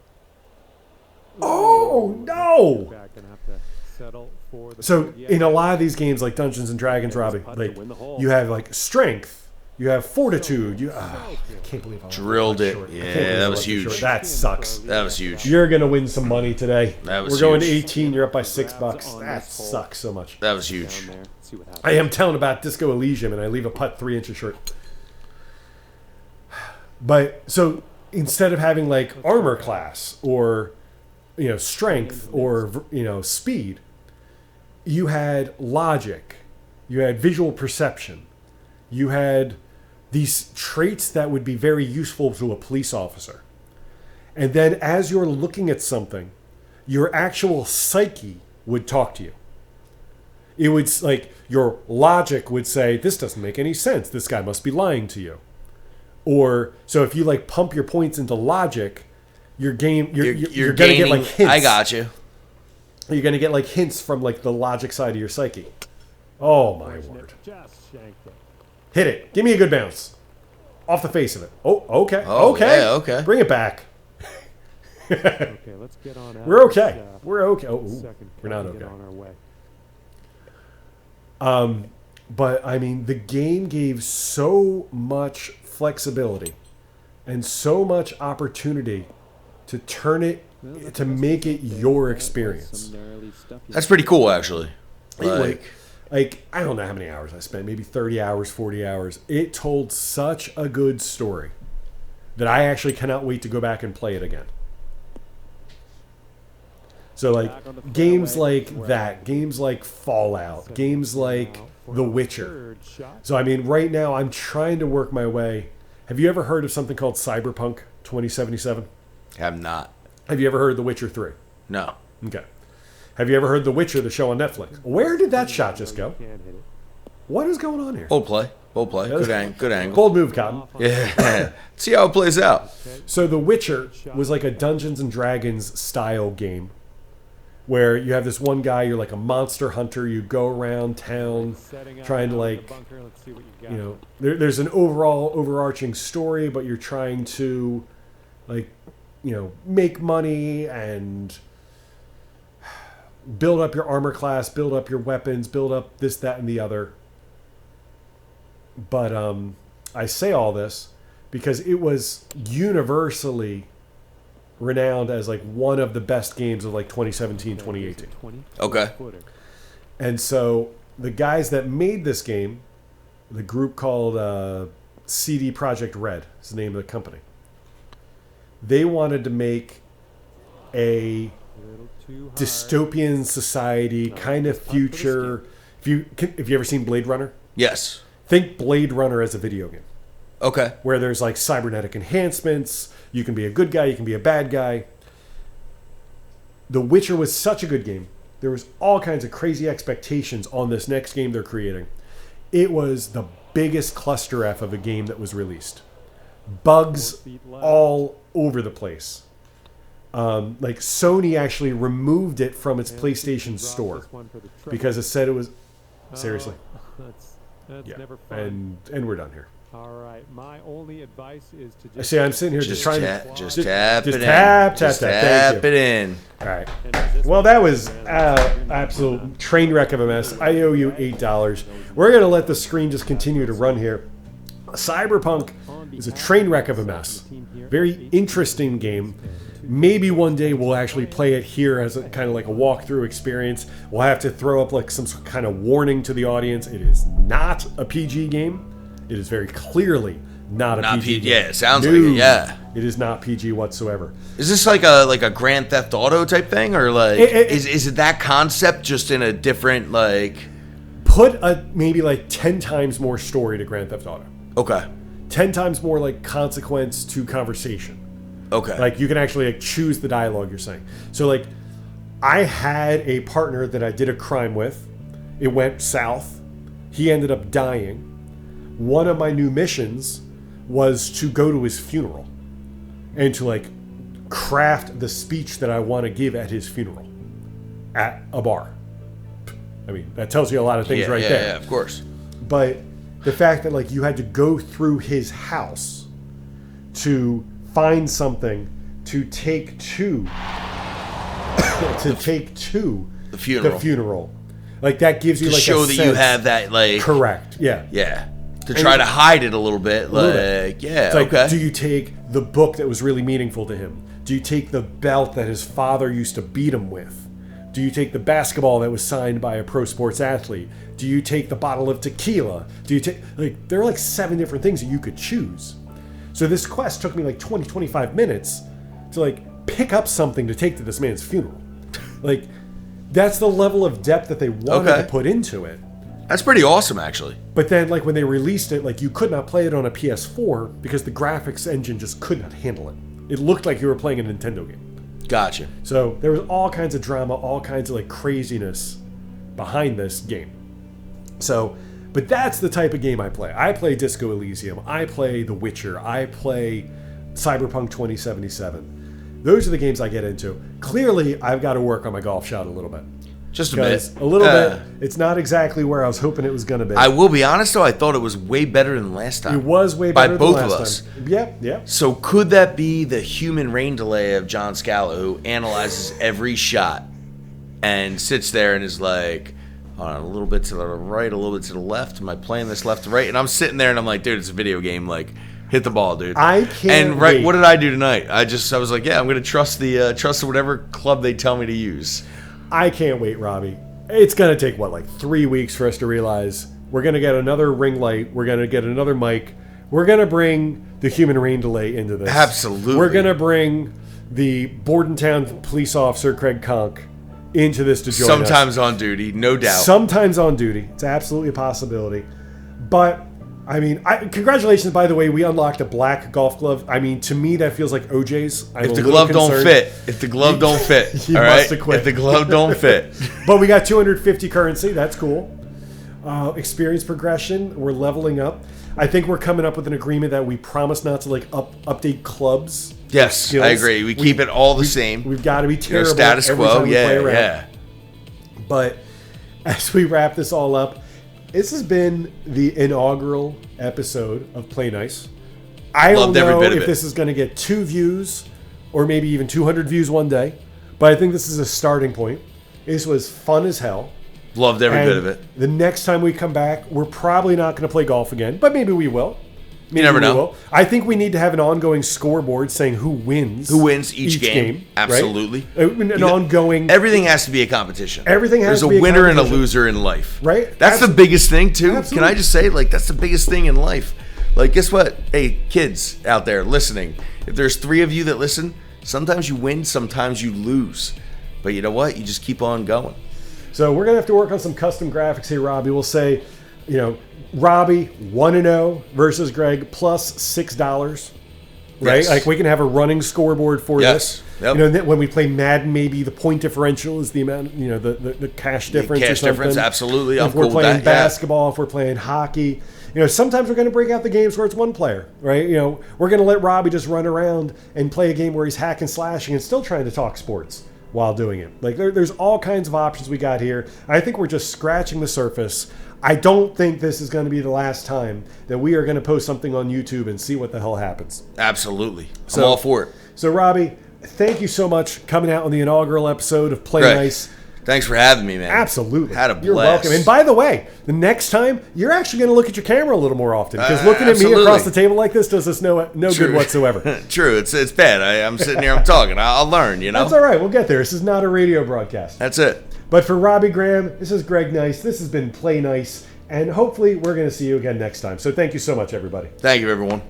oh no! Back gonna have to settle for the So third. in a lot of these games like Dungeons and Dragons, Robbie, like you have like strength, you have fortitude. I can't believe I left Drilled that it. short. I Yeah, can't believe I that was left it huge. short. That sucks. That was huge. You're gonna win some money today. That was We're going to huge. 18. You're up by $6. That sucks so much. That was huge. Down there. See what happens. I am telling about Disco Elysium, and I leave a putt 3 inches short. But so instead of having like armor class or strength or speed, you had logic, you had visual perception, you had these traits that would be very useful to a police officer. And then as you're looking at something, your actual psyche would talk to you. It would, like, your logic would say, this doesn't make any sense. This guy must be lying to you. Or, so if you, like, pump your points into logic, you're going to get, like, hints. I got you. You're going to get, like, hints from, like, the logic side of your psyche. Oh, my word. Just shanked it. Hit it. Give me a good bounce. Off the face of it. Oh, okay. Oh, okay. yeah, okay. Bring it back. Okay, let's get on out. We're okay. This, We're okay. Oh, ooh, second we're not get okay. on our way. But I mean, the game gave so much flexibility and so much opportunity to turn it, to make it your experience. Some gnarly stuff you That's pretty cool, actually. Like I don't know how many hours I spent, maybe 30 hours, 40 hours. It told such a good story that I actually cannot wait to go back and play it again. So like games like that, games like Fallout, games like The Witcher. third shot. So I mean, right now I'm trying to work my way. Have you ever heard of something called Cyberpunk 2077? Have not. Have you ever heard of The Witcher 3? No. Okay. Have you ever heard The Witcher, the show on Netflix? Where did that shot just go? Can't hit it. What is going on here? Bold play. Bold play. Good angle. Bold move, Cotton. Yeah. See how it plays out. So The Witcher was like a Dungeons and Dragons style game where you have this one guy, you're like a monster hunter, you go around town Setting up trying to now in the like, bunker. Let's see what you got. you know, there's an overarching story, but you're trying to like, you know, make money and build up your armor class, build up your weapons, build up this, that, and the other. But I say all this because it was universally renowned as like one of the best games of like 2017, 2018. Okay. And so the guys that made this game, the group called CD Projekt Red is the name of the company. They wanted to make a dystopian society kind of future. Have you ever seen Blade Runner? Yes. Think Blade Runner as a video game. Okay. Where there's like cybernetic enhancements. You can be a good guy. You can be a bad guy. The Witcher was such a good game. There was all kinds of crazy expectations on this next game they're creating. It was the biggest cluster F of a game that was released. Bugs all over the place. Like Sony actually removed it from its PlayStation store because it said it was seriously. That's Yeah, never fun. and we're done here. All right, my only advice is to I see. I'm sitting here just trying to just tap it in. Tap Tap it in. All right. Well, that was absolute train wreck of a mess. I owe you $8. We're gonna let the screen just continue to run here. Cyberpunk is a train wreck of a mess. Very interesting game. Maybe one day we'll actually play it here as a kind of like a walkthrough experience. We'll have to throw up like some kind of warning to the audience. It is not a PG game. It is very clearly not a PG game. Yeah, it sounds like it, yeah. It is not PG whatsoever. Is this like a Grand Theft Auto type thing, or like is it that concept just in a different like? Put maybe like 10 times more story to Grand Theft Auto. Okay. 10 times more like consequence to conversation. Okay. Like you can actually like choose the dialogue you're saying. So like I had a partner that I did a crime with. It went south. He ended up dying. One of my new missions was to go to his funeral and to like craft the speech that I want to give at his funeral at a bar. I mean, that tells you a lot of things there. Yeah, of course. But the fact that like you had to go through his house to find something to take to the funeral. Like that gives you to like show a that sense. you have that like Correct. Yeah. Yeah. To try to hide it a little bit. Like yeah. It's like, okay. do you take the book that was really meaningful to him? Do you take the belt that his father used to beat him with? Do you take the basketball that was signed by a pro sports athlete? Do you take the bottle of tequila? Do you take like there are like 7 different things that you could choose. So this quest took me like 25 minutes to like pick up something to take to this man's funeral. Like that's the level of depth that they wanted to put into it. That's pretty awesome, actually. But then like when they released it, like you could not play it on a PS4 because the graphics engine just could not handle it. It looked like you were playing a Nintendo game. Gotcha. So there was all kinds of drama, all kinds of like craziness behind this game. So, but that's the type of game I play. I play Disco Elysium. I play The Witcher. I play Cyberpunk 2077. Those are the games I get into. Clearly, I've got to work on my golf shot a little bit. Just a bit. A little bit. It's not exactly where I was hoping it was going to be. I will be honest, though. I thought it was way better than last time. It was way better by than both last of us. time. Yep, yep. So could that be the human rain delay of John Scala, who analyzes every shot and sits there and is like, hold on, a little bit to the right, a little bit to the left. Am I playing this left to right? And I'm sitting there and I'm like, dude, it's a video game. Like, hit the ball, dude. I can't. And what did I do tonight? I was like, yeah, I'm gonna trust whatever club they tell me to use. I can't wait, Robbie. It's going to take, like 3 weeks for us to realize we're going to get another ring light. We're going to get another mic. We're going to bring the human rain delay into this. Absolutely. We're going to bring the Bordentown police officer, Craig Conk, into this to join us. Sometimes on duty, no doubt. Sometimes on duty. It's absolutely a possibility. But, I mean, congratulations, by the way. We unlocked a black golf glove. I mean, to me, that feels like OJ's. If the glove don't fit, you all must right? have quit. If the glove don't fit. But we got 250 currency. That's cool. Experience progression. We're leveling up. I think we're coming up with an agreement that we promise not to like update clubs. Yes, skills. I agree. We keep it all the same. We've got to be terrible. Status every quo. time we play around. Yeah. But as we wrap this all up, this has been the inaugural episode of PlayNice. I don't know if this is going to get 2 views or maybe even 200 views one day, but I think this is a starting point. This was fun as hell. Loved every And bit of it. the next time we come back, we're probably not going to play golf again, but maybe we will. You never know. Will. I think we need to have an ongoing scoreboard saying who wins. Who wins each game. right? Absolutely. An ongoing. Everything has to be a competition. Everything has to be There's a winner and a competition. loser in life. Right? That's the biggest thing, too. Absolutely. Can I just say, like, that's the biggest thing in life. Like, guess what? Hey, kids out there listening, if there's 3 of you that listen, sometimes you win, sometimes you lose. But you know what? You just keep on going. So we're going to have to work on some custom graphics here, Robbie. We'll say, Robbie 1-0 versus Greg plus $6. Right? Yes. Like we can have a running scoreboard for Yes. this. Yep. And then when we play Madden, maybe the point differential is the amount, the cash difference. Cash or something. difference, absolutely. I'm If we're cool with playing that, yeah. basketball, if we're playing hockey, sometimes we're going to break out the games where it's one player, right? We're going to let Robbie just run around and play a game where he's hacking, slashing, and still trying to talk sports while doing it. Like there's all kinds of options we got here. I think we're just scratching the surface. I don't think this is going to be the last time that we are going to post something on YouTube and see what the hell happens. Absolutely. So- I'm all for it. So, Robbie, thank you so much coming out on the inaugural episode of Play Greg, Nice. Thanks for having me, man. Absolutely. Had a blast. You're welcome. And by the way, the next time, you're actually going to look at your camera a little more often because looking at me Absolutely. across the table like this does us no good whatsoever. True. It's bad. I'm sitting here, I'm talking. I'll learn, That's all right. We'll get there. This is not a radio broadcast. That's it. But for Robbie Graham, this is Greg Nice. This has been Play Nice. And hopefully we're going to see you again next time. So thank you so much, everybody. Thank you, everyone.